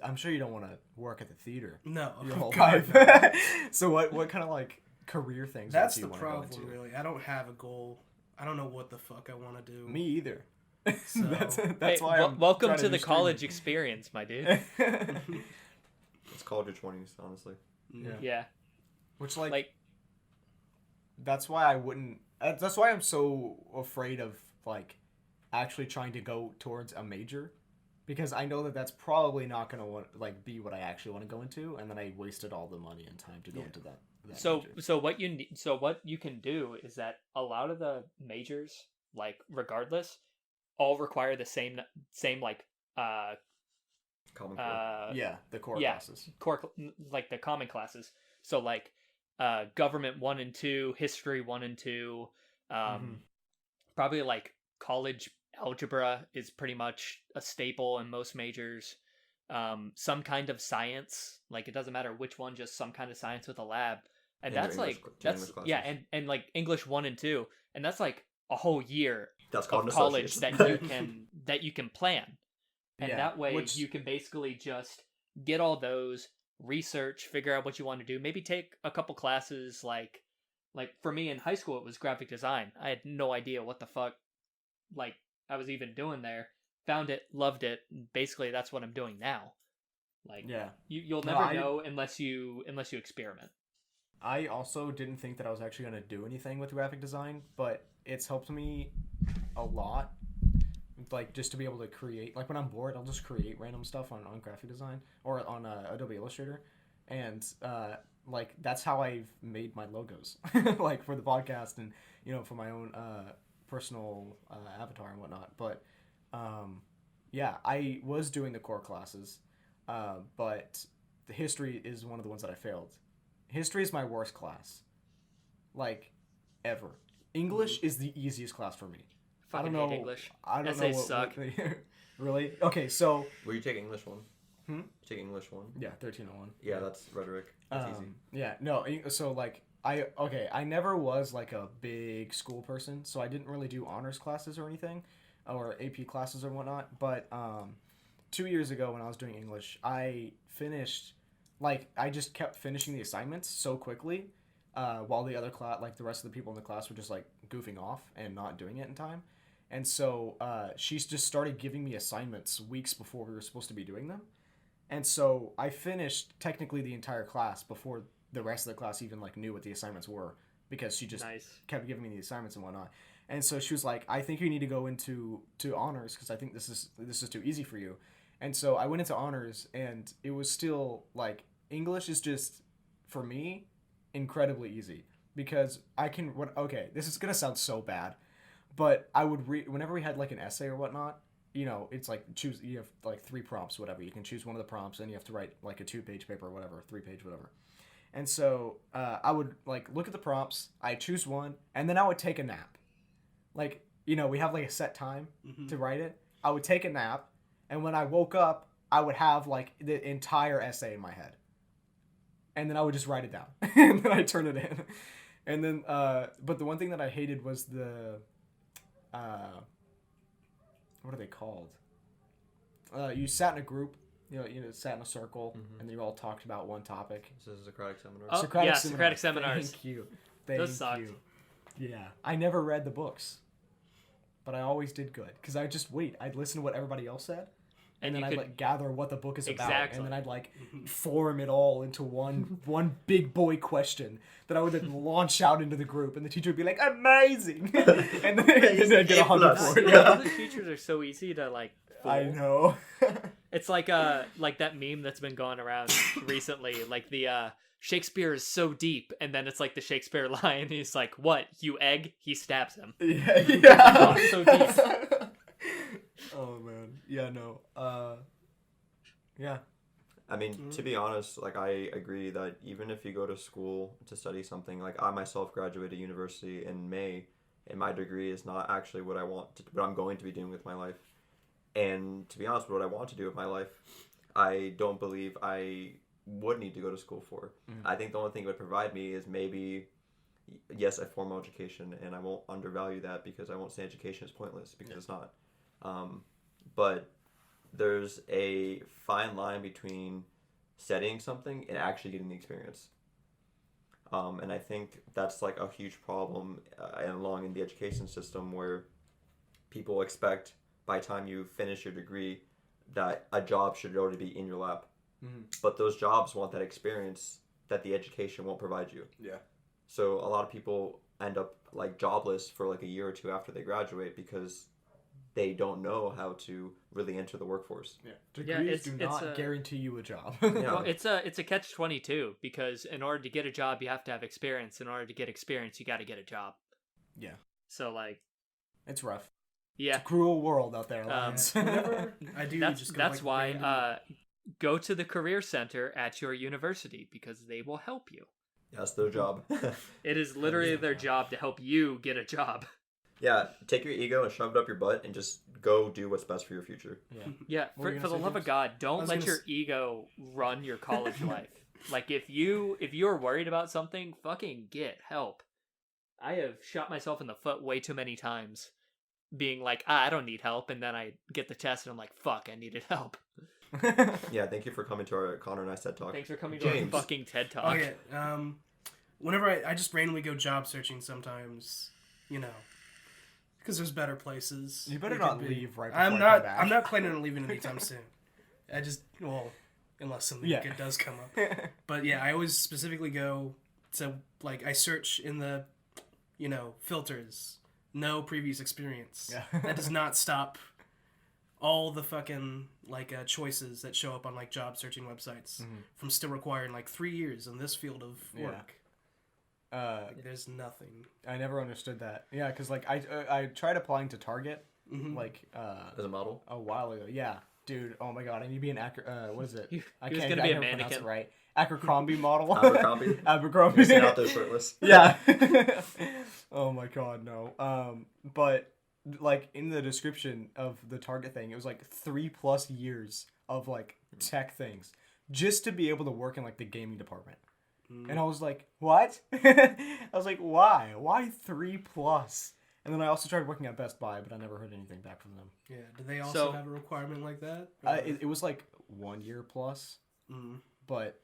I'm sure you don't want to work at the theater No. your whole God, life. no. So what kind of like career things? That's do you the wanna go problem, into? really. I don't have a goal. I don't know what the fuck I want to do. Me either. So- that's Hey, why. I'm welcome trying to do the streaming. college experience, my dude. It's called your 20s, honestly. Yeah. Yeah. Which like Like, that's why I wouldn't. That's why I'm so afraid of like actually trying to go towards a major, because I know that that's probably not gonna like be what I actually want to go into, and then I wasted all the money and time to go into that. so major. what you can do is that a lot of the majors, like, regardless, all require the same like Common Core. Yeah, the core yeah. classes. like the common classes. So like government 1 and 2, history 1 and 2, probably like college algebra is pretty much a staple in most majors. Some kind of science, like it doesn't matter which one, just some kind of science with a lab. And And your that's English- like your that's English yeah, classes. and like English 1 and 2, and that's like a whole year That's called of an college associate's. that you can plan. And Yeah, that way which- you can basically just get all those, research, figure out what you want to do, maybe take a couple classes. Like for me in high school it was graphic design. I had no idea what the fuck like I was even doing there. Found it, loved it, and basically that's what I'm doing now. Like Yeah. you'll No, never know unless you experiment. I also didn't think that I was actually going to do anything with graphic design, but it's helped me a lot. Like, just to be able to create, like when I'm bored, I'll just create random stuff on graphic design or on Adobe Illustrator. And, like, that's how I've made my logos, like for the podcast and, you know, for my own personal avatar and whatnot. But, yeah, I was doing the core classes, but the history is one of the ones that I failed. History is my worst class, like, ever. English is the easiest class for me. Fucking I don't know. hate English. I don't Essays know suck. Really? Okay, so Were you taking English 1? Hmm? You take English 1? yeah, 1301. Yeah, that's rhetoric. That's easy. Yeah, no. So like, I never was like a big school person, so I didn't really do honors classes or anything, or AP classes or whatnot. But 2 years ago when I was doing English, I finished, like, I just kept finishing the assignments so quickly, while the other class, like the rest of the people in the class, were just like goofing off and not doing it in time. And so she's just started giving me assignments weeks before we were supposed to be doing them. And so I finished technically the entire class before the rest of the class even like knew what the assignments were, because she just Nice. kept giving me the assignments and whatnot. And so she was like, I think you need to go into honors because I think this is too easy for you. And so I went into honors, and it was still like, English is just, for me, incredibly easy, because I can, okay, this is gonna sound so bad, but I would read whenever we had like an essay or whatnot. You know, it's like you have like 3 prompts, whatever. You can choose one of the prompts, and you have to write like a 2-page paper or whatever, 3-page, whatever. And so I would like look at the prompts, I choose one, and then I would take a nap. Like, you know, we have like a set time to write it. I would take a nap, and when I woke up, I would have like the entire essay in my head. And then I would just write it down, and then I turn it in. And then, but the one thing that I hated was the, what are they called? You sat in a group. Sat in a circle, and you all talked about one topic. This is a Socratic seminar. Oh, Socratic Socratic seminars. Thank you. Those sucked. You. Yeah, I never read the books, but I always did good because I just wait. I'd listen to what everybody else said, and then I'd like gather what the book is about, and then I'd like form it all into one big boy question that I would then launch out into the group, and the teacher would be like, "Amazing," and then I'd get 100 for it. Yeah. The teachers are so easy to like. Fool. I know. It's like that meme that's been going around recently, like the Shakespeare is so deep, and then it's like the Shakespeare line. He's like, "What? You egg?" He stabs him. Yeah. Oh, it's so deep. Oh man. Yeah. No. Yeah. I mean, to be honest, like I agree that even if you go to school to study something, like I myself graduated university in May, and my degree is not actually what I'm going to be doing with my life. And to be honest, what I want to do with my life, I don't believe I would need to go to school for. I think the only thing it would provide me is maybe, yes, a formal education, and I won't undervalue that because I won't say education is pointless because it's not. But there's a fine line between studying something and actually getting the experience. And I think that's like a huge problem along in the education system where people expect by the time you finish your degree that a job should already be in your lap. But those jobs want that experience that the education won't provide you. Yeah. So a lot of people end up like jobless for like a year or two after they graduate because they don't know how to really enter the workforce. Yeah. Degrees do not guarantee you a job. Well, it's a catch-22 because in order to get a job, you have to have experience. In order to get experience, you got to get a job. Yeah. So like, it's rough. Yeah. It's a cruel world out there, Lance. Whenever I do, that's why go to the career center at your university because they will help you. That's their job. It is literally their job to help you get a job. Yeah, take your ego and shove it up your butt and just go do what's best for your future. Yeah, for the love of God, don't let your ego run your college life. Like if you're worried about something, fucking get help. I have shot myself in the foot way too many times being like, I don't need help, and then I get the test and I'm like, fuck, I needed help. Yeah, thank you for coming to our Connor and I TED Talk. Thanks for coming to our fucking TED Talk. Oh yeah, whenever I just randomly go job searching sometimes, because there's better places. You better not leave right before I'm I not. come back. I'm not planning on leaving anytime soon. Unless something good does come up. But yeah, I always specifically go to I search in the, filters. No previous experience. Yeah. That does not stop all the fucking choices that show up on job searching websites from still requiring 3 years in this field of work. There's nothing. I never understood that. Yeah, because I tried applying to Target as a model a while ago. Yeah, dude. Oh my god, I need to be an what is it? I was gonna be a mannequin, right? Abercrombie model. Abercrombie. You're out there shirtless. Yeah. Oh my god, no. But in the description of the Target thing, it was 3+ years of tech things just to be able to work in the gaming department. And I was like, what? I was like, why? Why 3+? And then I also tried working at Best Buy, but I never heard anything back from them. Yeah. Do they also have a requirement like that? It was 1 year plus. But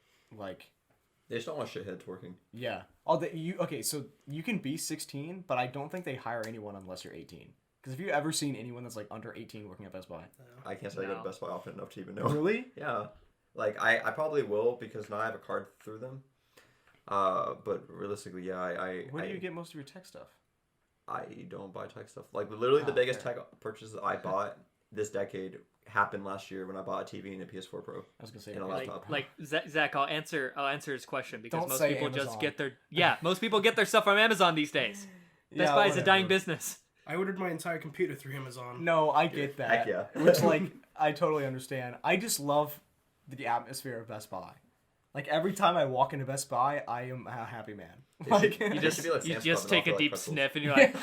they just don't want shitheads working. Yeah. So you can be 16, but I don't think they hire anyone unless you're 18. Because have you ever seen anyone that's under 18 working at Best Buy? I can't say I go to Best Buy often enough to even know. Really? Yeah. I probably will because now I have a card through them. But realistically, yeah, Where do you get most of your tech stuff? I don't buy tech stuff. Literally the biggest tech purchase that I bought this decade happened last year when I bought a TV and a PS4 Pro. I was gonna say and a laptop. Zach, I'll answer his question because Don't most say people Amazon. just get their most people get their stuff from Amazon these days. Best Buy is a dying business. I ordered my entire computer through Amazon. No, I get that. Heck yeah. Which I totally understand. I just love the atmosphere of Best Buy. Every time I walk into Best Buy, I am a happy man. You just take a deep sniff and you're like,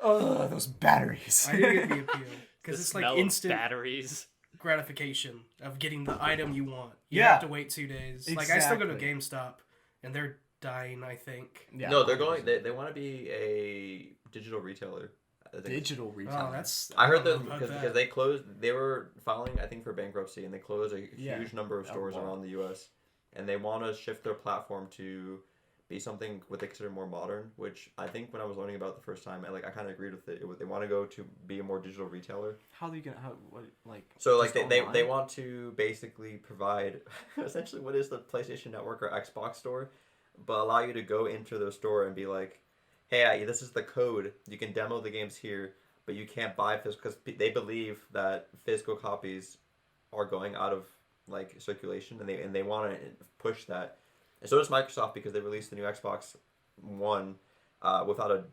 oh, those batteries. I do get the appeal because it's instant batteries gratification of getting the item you want. You Yeah. have to wait 2 days. I still go to GameStop and they're dying, I think. Yeah, No, they're going. They want to be a digital retailer. Digital Oh, retailing. that's. I heard don't that know about because they closed. They were filing, I think, for bankruptcy, and they closed a Yeah. huge number of stores wow. around the U.S. And they want to shift their platform to be something what they consider more modern. Which I think when I was learning about it the first time, I kind of agreed with it. They want to go to be a more digital retailer. How are you gonna like? So like just they online? want to basically provide essentially what is the PlayStation Network or Xbox store, but allow you to go into the store and be like, hey, this is the code. You can demo the games here, but you can't buy physical because they believe that physical copies are going out of like circulation, and they want to push that. And so does Microsoft because they released the new Xbox One without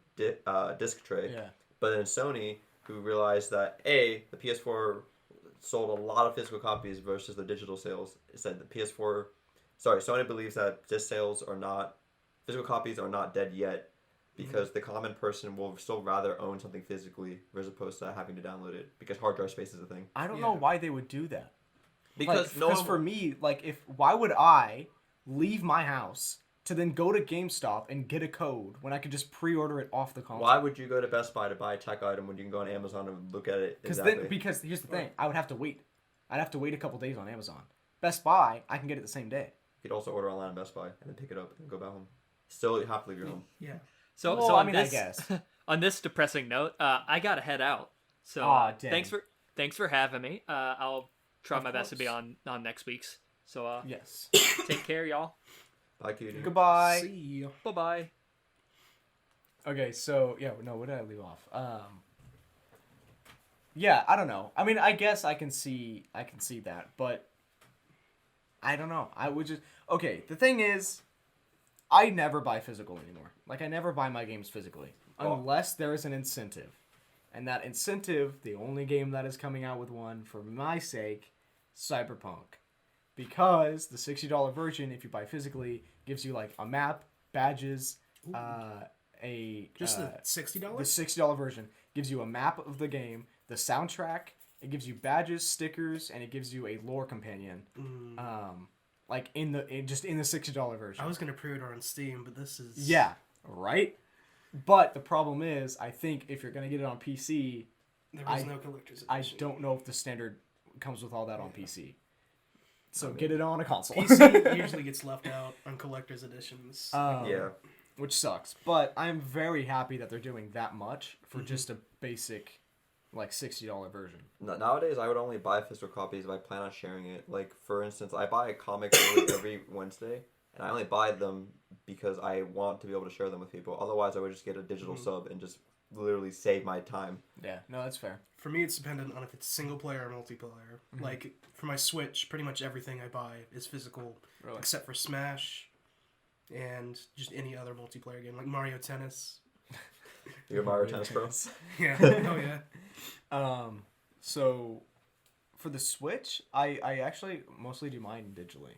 a disc tray. Yeah. But then Sony, who realized that the PS4 sold a lot of physical copies versus the digital sales, said the Sony believes that physical copies are not dead yet, because the common person will still rather own something physically as opposed to having to download it, because hard drive space is a thing. I don't know why they would do that. Because for me, like, why would I leave my house to then go to GameStop and get a code when I could just pre-order it off the console? Why would you go to Best Buy to buy a tech item when you can go on Amazon and look at it exactly? Because here's the thing, I would have to wait. I'd have to wait a couple days on Amazon. Best Buy, I can get it the same day. You could also order online at Best Buy and then pick it up and go back home. Still, you have to leave your home. Yeah. So Well, so I on mean, I this guess. on this depressing note, I gotta head out. So Aw, dang. thanks for having me. I'll try Of my best to be course. on next week's. So Yes. take care, y'all. Bye, cutie. Goodbye. See ya. Bye bye. Okay, so yeah, no, where did I leave off? Yeah, I don't know. I mean, I guess I can see that, but I don't know. I would just okay. The thing is, I never buy physical anymore. Like, I never buy my games physically unless there is an incentive, and that incentive, the only game that is coming out with one for my sake, Cyberpunk, because the $60 version, if you buy physically, gives you like a map, badges, Just the the $60. $60 version gives you a map of the game, the soundtrack, it gives you badges, stickers, and it gives you a lore companion. Like in the $60 version. I was gonna pre-order on Steam, but this is Yeah, right? But the problem is, I think if you're gonna get it on PC, There was no collector's I edition. don't know if the standard comes with all that on PC. So get it on a console. PC usually gets left out on collector's editions. Yeah. Which sucks. But I'm very happy that they're doing that much for just a basic, like, $60 version. Nowadays, I would only buy physical copies if I plan on sharing it. Like, for instance, I buy a comic every Wednesday, and I only buy them because I want to be able to share them with people. Otherwise, I would just get a digital sub and just literally save my time. Yeah, no, that's fair. For me, it's dependent on if it's single player or multiplayer. Like, for my Switch, pretty much everything I buy is physical, Really? except for Smash and just any other multiplayer game, like Mario Tennis. You're a Mario Tennis Pro? Yeah, oh yeah. So, for the Switch, I actually mostly do mine digitally.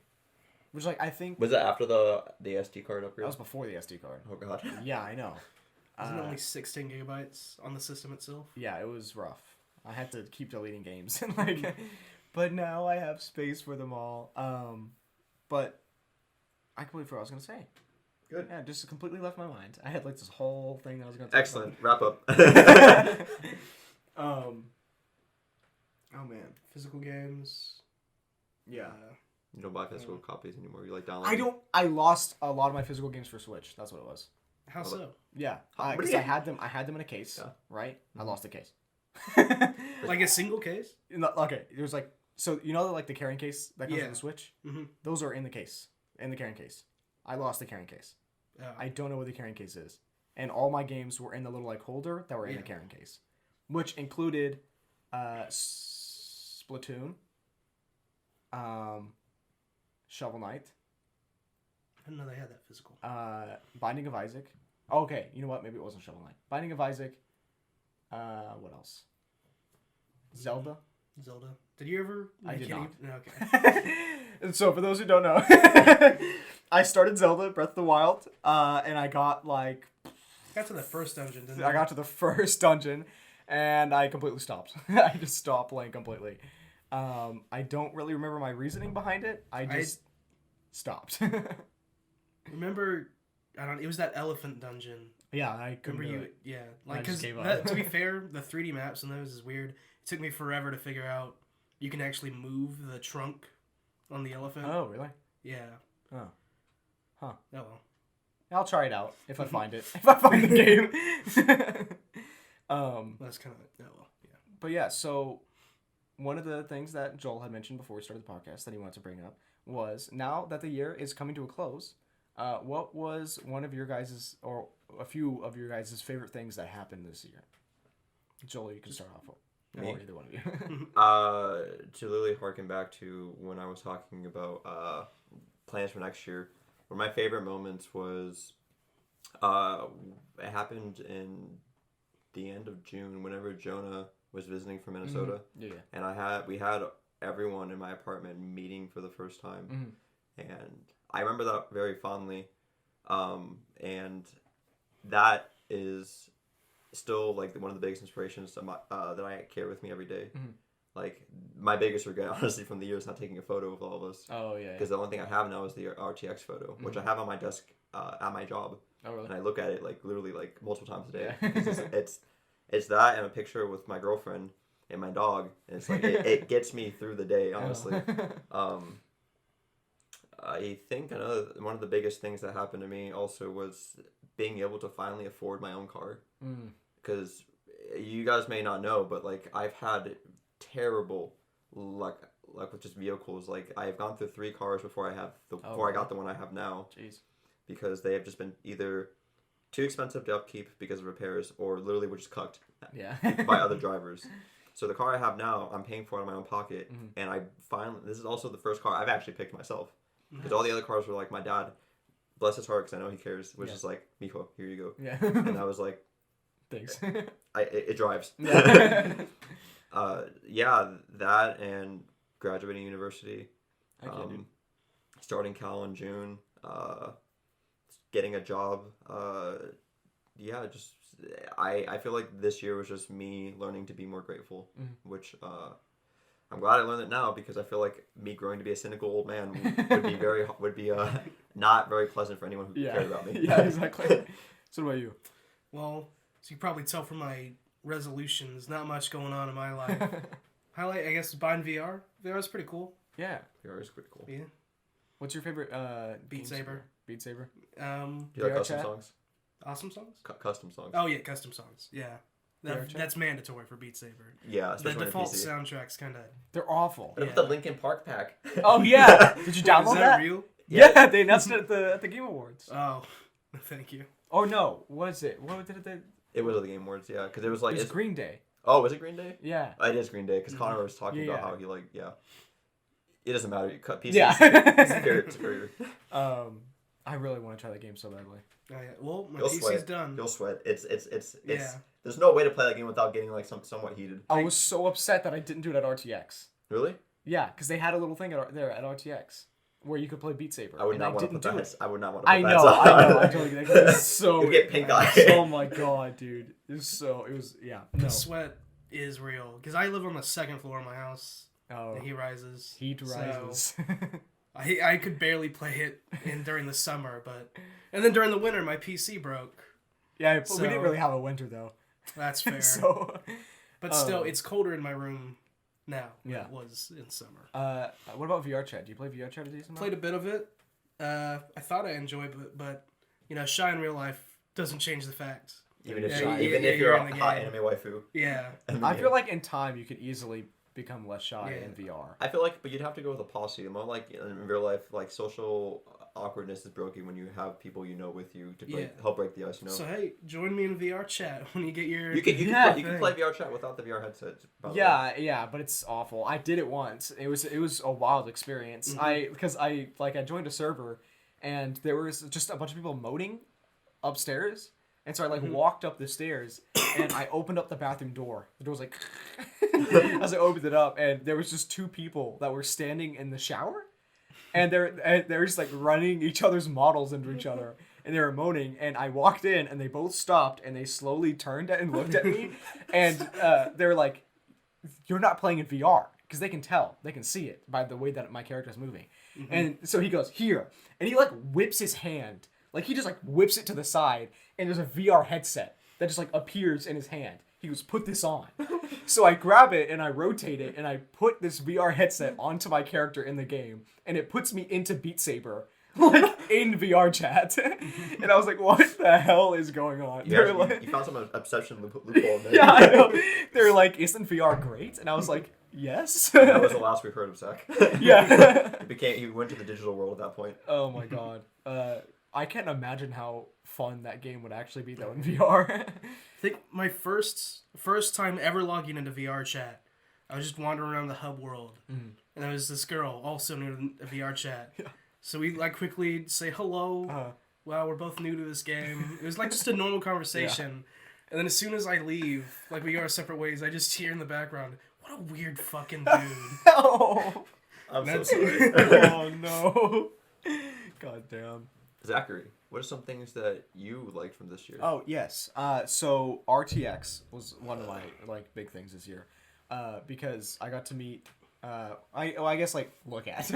Which, like, I think Was it after the SD card upgrade? that was before the SD card. Oh, God. Yeah, I know. Isn't it only 16 gigabytes on the system itself? Yeah, it was rough. I had to keep deleting games. Like, but now I have space for them all. But I completely forgot what I was going to say. Good. Yeah, just completely left my mind. I had, like, this whole thing that I was going to talk Excellent. Wrap up. Oh, man. Physical games. Yeah. You don't buy physical copies anymore. You like download. I lost a lot of my physical games for Switch. That's what it was. How so? Yeah, What because do you- I had them in a case, Yeah. right? I lost the case. Like a single case? Okay, there's like, so you know, like the carrying case that comes Yeah. with the Switch. Mm-hmm. Those are in the carrying case. I lost the carrying case. I don't know what the carrying case is, and all my games were in the little like holder that were in the carrying case, which included, Splatoon, Shovel Knight, I didn't know they had that physical. Binding of Isaac. Oh, okay, you know what? Maybe it wasn't Shovel Knight. Binding of Isaac. What else? Zelda. Zelda. Did you ever? I did not. No, okay. And so, for those who don't know, I started Zelda Breath of the Wild, and I got like Got to the first dungeon, didn't I got to the first dungeon, and I completely stopped. I just stopped playing completely. I don't really remember my reasoning behind it. I just stopped. Remember, it was that elephant dungeon Yeah, I couldn't Remember do you? it. Yeah, I like just because gave up. to be fair, the 3D maps in those is weird. It took me forever to figure out you can actually move the trunk on the elephant. Oh, really? Yeah. Oh. Huh. Oh well. I'll try it out if I find it. If I find the game. That's kind of well. Yeah. But yeah, so one of the things that Joel had mentioned before we started the podcast that he wanted to bring up was now that the year is coming to a close, what was one of your guys's or a few of your guys' favorite things that happened this year? Joel, you can start off. Me? Or either one of you. To literally harken back to when I was talking about plans for next year, one of my favorite moments was it happened in the end of June whenever Jonah was visiting from Minnesota. Yeah. And we had everyone in my apartment meeting for the first time. And I remember that very fondly. And that is still like one of the biggest inspirations that I carry with me every day. Like my biggest regret, honestly, from the year is not taking a photo of all of us. Oh yeah. Because the only thing I have now is the RTX photo, which I have on my desk at my job. Oh really? And I look at it like literally like multiple times a day. Yeah. 'Cause it's that and a picture with my girlfriend and my dog, and it's like it gets me through the day, honestly. I think one of the biggest things that happened to me also was being able to finally afford my own car. Because you guys may not know, but like I've had terrible luck with just vehicles. Like I've gone through 3 cars before I got the one I have now. Jeez. Because they have just been either too expensive to upkeep because of repairs, or literally were just cucked Yeah. by other drivers. So the car I have now, I'm paying for it out of my own pocket, and this is also the first car I've actually picked myself. Because all the other cars were like my dad, bless his heart, because I know he cares, was just like, Mijo, here you go. Yeah. And I was like, Thanks. it drives. Yeah. That and graduating university, Okay, dude. starting Cal in June, getting a job. I feel like this year was just me learning to be more grateful, which I'm glad I learned it now, because I feel like me growing to be a cynical old man would be not very pleasant for anyone who cared about me. Yeah, exactly. So what about you? Well, so you can probably tell from my resolutions, not much going on in my life. Highlight, I guess, is buying VR. VR is pretty cool. Yeah. VR is pretty cool. Yeah. What's your favorite Beat games? Saber. Beat Saber. Do you like VR custom chat? songs? Awesome songs? Custom songs. Oh yeah, custom songs. Yeah. VR chat? That's mandatory for Beat Saber. Yeah, The especially default on PC. soundtrack's kind of... They're awful. What about the Linkin Park pack? Oh yeah. Did you download Is that? that real? Yeah, they announced it at the Game Awards. Oh, thank you. Oh no, was it? What did it? It was at the Game Awards, yeah, because it was like It was Green Day. Oh, was it Green Day? Yeah. It is Green Day, because Connor was talking Yeah, about yeah. how he it doesn't matter. You cut pieces. Yeah. It's superior. I really want to try that game so badly. Oh, yeah. Well, my You'll PC's sweat. done. You'll sweat. It's Yeah. There's no way to play that game without getting like somewhat heated. I was so upset that I didn't do it at RTX. Really? Yeah, because they had a little thing there at RTX where you could play Beat Saber. I would and not want to didn't put do that. it. I would not want to put I that. know. I totally get it. It's so. You get pink eye. Oh my god, dude! It was yeah. No. The sweat is real. Because I live on the second floor of my house. Oh. The heat rises. Heat So, rises. I could barely play it during the summer, but... And then during the winter, my PC broke. Yeah, but So- we didn't really have a winter though. That's fair. So. But still, it's colder in my room now than Yeah. it was in summer. What about VR chat? Do you play VR chat a decent amount? Played a bit of it. I thought I enjoyed it, but you know, shy in real life doesn't change the fact. Even if Yeah, even if you're you're in a the hot game. anime waifu. Yeah. in the I game. feel like in time you could easily become less shy Yeah. in VR. I feel like, but you'd have to go with a posse. More like in real life, like social awkwardness is broken when you have people you know with you to help break the ice. You know. So hey, join me in VR chat when you get your. You can Yeah. play VR chat without the VR headset. by the way. Yeah, but it's awful. I did it once. It was a wild experience. Mm-hmm. I joined a server, and there was just a bunch of people moaning upstairs, and so I Mm-hmm. walked up the stairs, and I opened up the bathroom door. The door was like, as I opened it up, and there was just 2 people that were standing in the shower, and they're just like running each other's models into each other. And they were moaning, and I walked in, and they both stopped, and they slowly turned and looked at me, and they're like, "You're not playing in VR," because they can tell, they can see it by the way that my character is moving. And so he goes, "Here," and he like whips his hand Like he just like whips it to the side, and there's a VR headset that just like appears in his hand. He goes, "Put this on." So I grab it and I rotate it and I put this VR headset onto my character in the game, and it puts me into Beat Saber, like in VR chat. And I was like, "What the hell is going on?" They're like, You found some obsession loophole in there. "Yeah, I know." They're like, "Isn't VR great?" And I was like, "Yes." That was the last we heard of Zach. Yeah. He went to the digital world at that point. Oh my god. I can't imagine how fun that game would actually be though in VR. I think my first time ever logging into VR chat, I was just wandering around the hub world, and there was this girl also new to VR chat. Yeah. So we like quickly say hello. Wow, we're both new to this game. It was like just a normal conversation, and then as soon as I leave, like we go our separate ways, I just hear in the background, "What a weird fucking dude." Oh. I'm so That's- sorry. Oh no. God damn. Zachary, what are some things that you liked from this year? Oh yes. So RTX was one of my like big things this year, because I got to meet. I guess like look at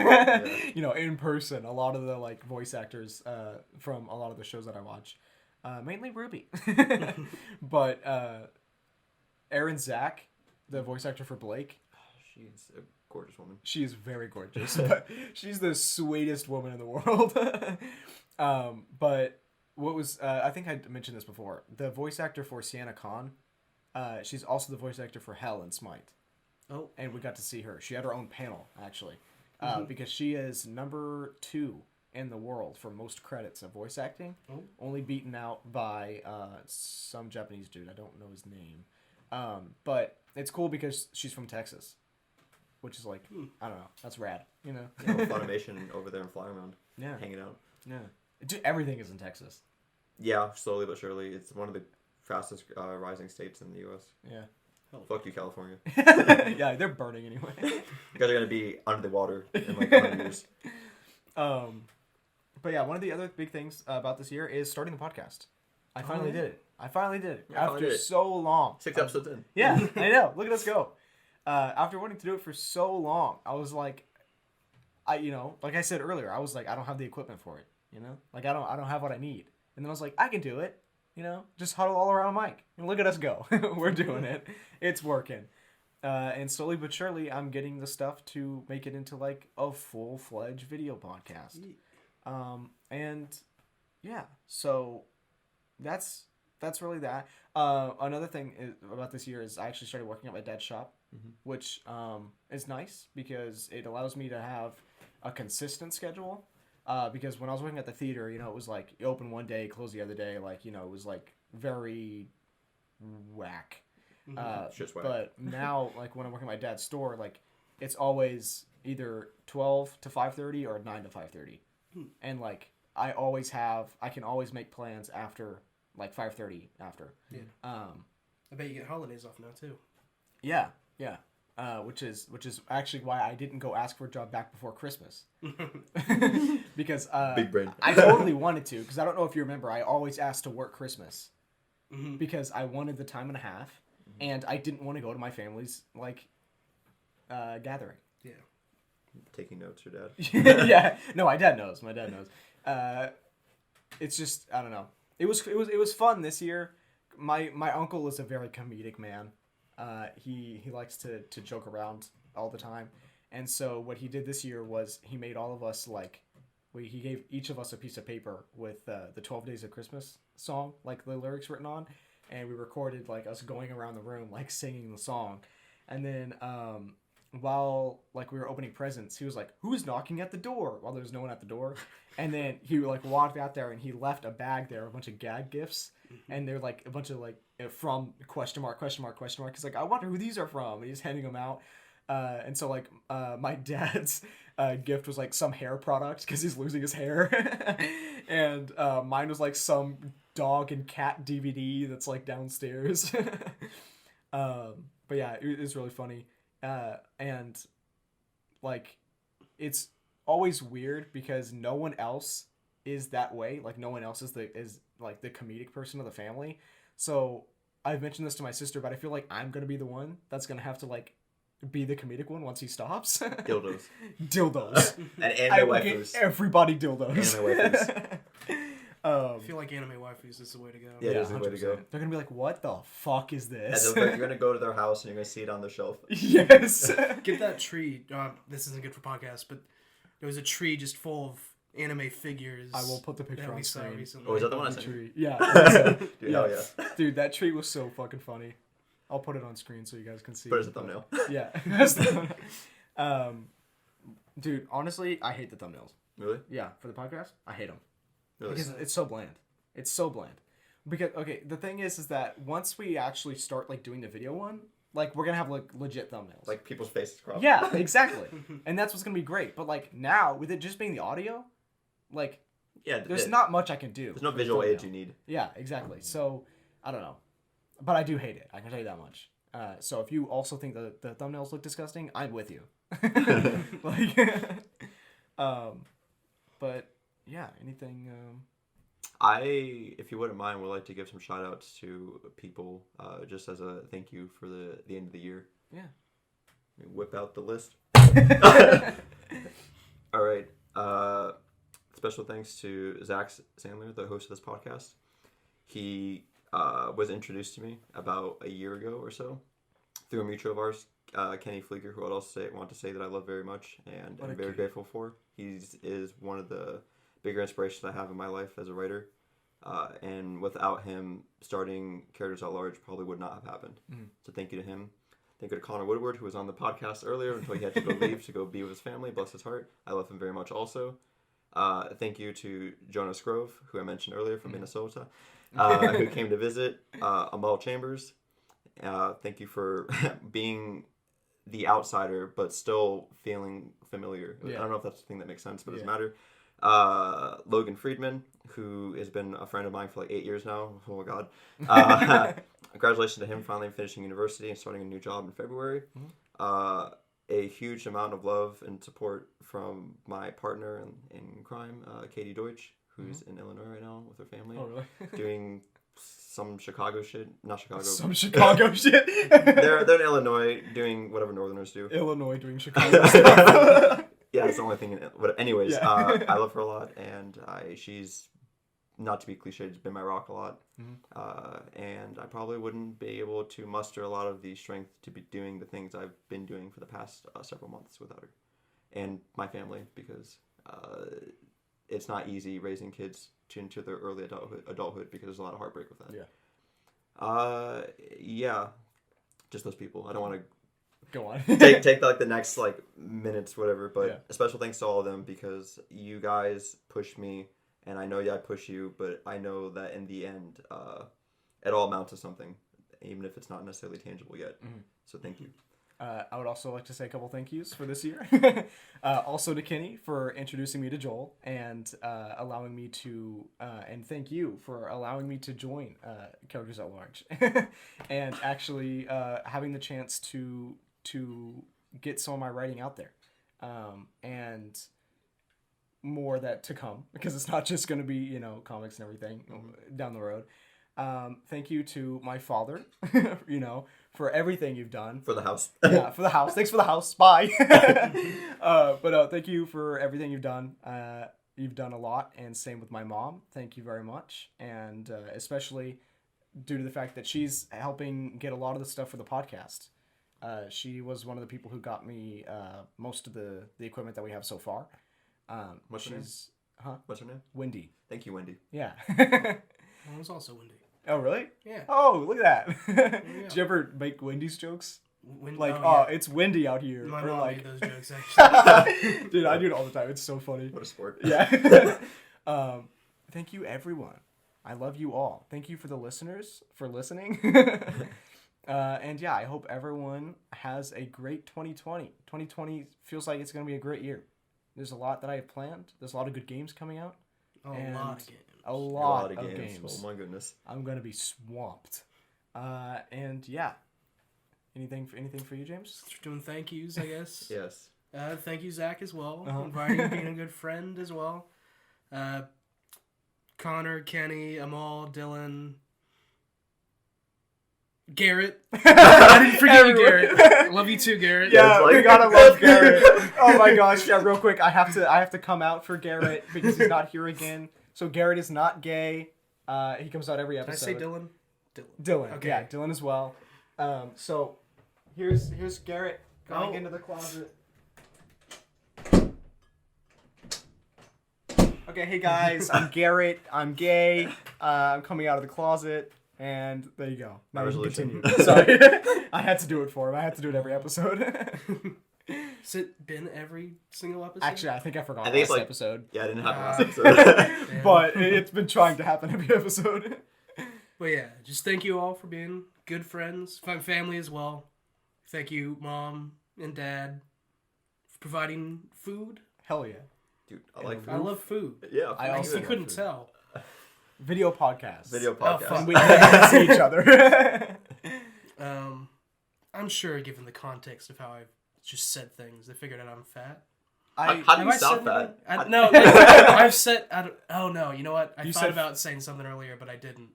you know, in person a lot of the like voice actors from a lot of the shows that I watch, mainly Ruby, but Aaron Zach, the voice actor for Blake. She's a gorgeous woman. She is very gorgeous. But she's the sweetest woman in the world. But what was I think I mentioned this before. The voice actor for Sienna Khan, she's also the voice actor for Hell and Smite. Oh. And we got to see her. She had her own panel actually, because she is number 2 in the world for most credits of voice acting, only beaten out by some Japanese dude. I don't know his name, but it's cool because she's from Texas. Which is like, I don't know, that's rad, you know? Funimation over there and flying around. Yeah. Hanging out. Yeah. Dude, everything is in Texas. Yeah, slowly but surely. It's one of the fastest rising states in the U.S. Yeah. Fuck you, California. Yeah, they're burning anyway. You guys are going to be under the water in like 100 years. But yeah, one of the other big things about this year is starting the podcast. I finally did it. Yeah, finally After did it. so long. 6 episodes in. Yeah, I know. Look at us go. After wanting to do it for so long, I was like, like I said earlier, I was like, I don't have the equipment for it, you know? Like, I don't have what I need. And then I was like, I can do it, you know? Just huddle all around a mic. And look at us go. We're doing it. It's working. And slowly but surely, I'm getting the stuff to make it into, like, a full-fledged video podcast. And, yeah, so that's really that. Another thing about this year is I actually started working at my dad's shop, which is nice because it allows me to have a consistent schedule. Because when I was working at the theater, you know, it was like you open one day, close the other day. Like, you know, it was like very whack. Just whack. But now, like when I'm working at my dad's store, like it's always either 12 to 5:30 or 9 to 5:30, and like I can always make plans after like 5:30 after. Yeah. I bet you get holidays off now too. Yeah. Which is actually why I didn't go ask for a job back before Christmas. Because Big brain. I totally wanted to, because I don't know if you remember, I always asked to work Christmas. Because I wanted the time and a half, and I didn't want to go to my family's like gathering. Yeah. Taking notes, your dad. Yeah. No, my dad knows. It's just, I don't know. It was fun this year. My uncle is a very comedic man. He likes to joke around all the time. And so what he did this year was he made all of us he gave each of us a piece of paper with the 12 Days of Christmas song, like the lyrics written on, and we recorded like us going around the room like singing the song. And then while like we were opening presents, he was like, "Who's knocking at the door?" While there was no one at the door. And then he like walked out there and he left a bag there, a bunch of gag gifts, and they're like a bunch of like from ? He's like, "I wonder who these are from," and he's handing them out. And so like my dad's gift was like some hair product because he's losing his hair, and mine was like some dog and cat DVD that's like downstairs. But yeah, it's really funny. And like it's always weird because no one else is that way. Like no one else is like the comedic person of the family. So I've mentioned this to my sister, but I feel like I'm gonna be the one that's gonna have to like be the comedic one once he stops. Dildos. Dildos. And I anime will get waifus. everybody dildos. Anime waifus. I feel like anime waifus is the way to go. Yeah, it is the way to go. 100%. They're gonna be like, "What the fuck is And this?" then you're gonna go to their house and you're gonna see it on the shelf. Yes. Get that tree. This isn't good for podcasts, but there was a tree just full of anime figures. I will put the picture that on we saw screen. recently. Oh, is that the one I The sent? tree. Yeah. Dude, hell yeah. Dude, that tree was so fucking funny. I'll put it on screen so you guys can see. But it's a thumbnail. Yeah. That's the thumbnail. Dude, honestly, I hate the thumbnails. Really? Yeah, for the podcast, I hate them. Really? Because it's so bland. It's so bland. Because, okay, the thing is that once we actually start, like, doing the video one, like, we're gonna have, like, legit thumbnails. Like people's faces cropped. Yeah, exactly. And that's what's gonna be great. But, like, now, with it just being the audio, like, Yeah. there's not much I can do. There's no for the visual aids thumbnail. you need. Yeah, exactly. So, I don't know. But I do hate it. I can tell you that much. So if you also think that the thumbnails look disgusting, I'm with you. Like, but yeah, anything. If you wouldn't mind, would like to give some shout outs to people, just as a thank you for the end of the year. Yeah. Whip out the list. All right. Special thanks to Zach Sandler, the host of this podcast. He was introduced to me about a year ago or so through a mutual of ours, Kenny Fleeger, who I'd also want to say that I love very much and What I'm a very cutie. grateful for. He is one of the bigger inspirations I have in my life as a writer. And without him, starting Characters at Large probably would not have happened. Mhm. So thank you to him. Thank you to Connor Woodward, who was on the podcast earlier until he had to go leave to go be with his family. Bless his heart. I love him very much also. Thank you to Jonas Grove, who I mentioned earlier from Minnesota, who came to visit. Amal Chambers. Thank you for being the outsider, but still feeling familiar. Yeah. I don't know if that's the thing that makes sense, but it doesn't Yeah. matter. Logan Friedman, who has been a friend of mine for like 8 years now. Oh my god. Congratulations to him finally finishing university and starting a new job in February. A huge amount of love and support from my partner in crime, Katie Deutsch, who's in Illinois right now with her family, Oh, really? doing some Chicago shit. Not Chicago. Some Chicago shit. They're in Illinois doing whatever Northerners do. Illinois doing Chicago stuff. Yeah, it's the only thing in it. But anyways, Yeah. I love her a lot, and she's, not to be cliched, has been my rock a lot. And I probably wouldn't be able to muster a lot of the strength to be doing the things I've been doing for the past several months without her. And my family, because it's not easy raising kids into their early adulthood because there's a lot of heartbreak with that. Yeah. Just those people. I don't want to Go on. take like the next like minutes, whatever. But Yeah. a special thanks to all of them because you guys push me, and I know I push you, but I know that in the end, it all amounts to something, even if it's not necessarily tangible yet. So thank you. I would also like to say a couple thank yous for this year. Also to Kenny for introducing me to Joel and allowing me to, and thank you for allowing me to join Characters at Large and actually having the chance to get some of my writing out there, and more that to come because it's not just going to be comics and everything down the road. Thank you to my father, for everything you've done. For the house. Yeah, for the house. Thanks for the house. Bye. But thank you for everything you've done. You've done a lot, and same with my mom. Thank you very much, and especially due to the fact that she's helping get a lot of the stuff for the podcast. She was one of the people who got me most of the equipment that we have so far. What's her name? What's her name? Wendy. Thank you, Wendy. Yeah. Mine was also windy. Oh, really? Yeah. Oh, look at that. Yeah. Did you ever make Wendy's jokes? Like, yeah. it's windy out here. My or mom like, made those jokes actually. dude, I do it all the time. It's so funny. What a sport. Yeah. Thank you, everyone. I love you all. Thank you for the listeners for listening. And yeah, I hope everyone has a great 2020. 2020 feels like it's going to be a great year. There's a lot that I have planned. There's a lot of good games coming out. A And lot of games. A A lot of games. Oh my goodness. I'm going to be swamped. And yeah. Anything for you, James? Doing thank yous, I guess. Yes. Thank you, Zach, as well. Uh-huh. Inviting, being a good friend as well. Connor, Kenny, Amal, Dylan, Garrett. I didn't forget you, Garrett. I love you too, Garrett. Yeah, like- we gotta love Garrett. Oh my gosh, yeah, real quick, I have to come out for Garrett because he's not here again. So Garrett is not gay. He comes out every Did I episode. say Dylan? Dylan. Okay. Yeah, Dylan as well. So here's Garrett going Oh. into the closet. Okay, hey guys, I'm Garrett. I'm gay. I'm coming out of the closet, and there you go. Now we can Resolution. continue. Sorry, I had to do it for him. I had to do it every episode. Has it been every single episode? Actually, I think I forgot I think it's last like- episode, Yeah, I didn't have Uh, last episode. Damn. but it's been trying to happen every episode. But yeah, just thank you all for being good friends, family as well. Thank you, Mom and Dad, for providing food. Hell yeah. Dude, I like food. I love food. Yeah, I food's also good. You couldn't tell. Video podcast. Video Oh, podcast. fuck. And we can see each other. I'm sure, given the context of how I've just said things, they figured out I'm fat. How do Have you I stop said that? anything? No, I've said. Oh no, you know what? I You thought said- about saying something earlier, but I didn't.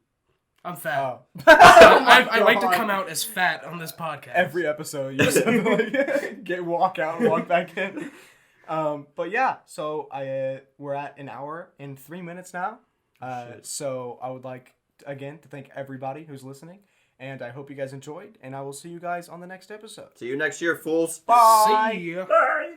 I'm fat. Oh. I like to come out as fat on this podcast. Every episode, you said like walk out and walk back in. But yeah, so we're at an hour and 3 minutes now. Shit. So I would like again to thank everybody who's listening, and I hope you guys enjoyed. And I will see you guys on the next episode. See you next year, fools. Bye. See ya. Bye.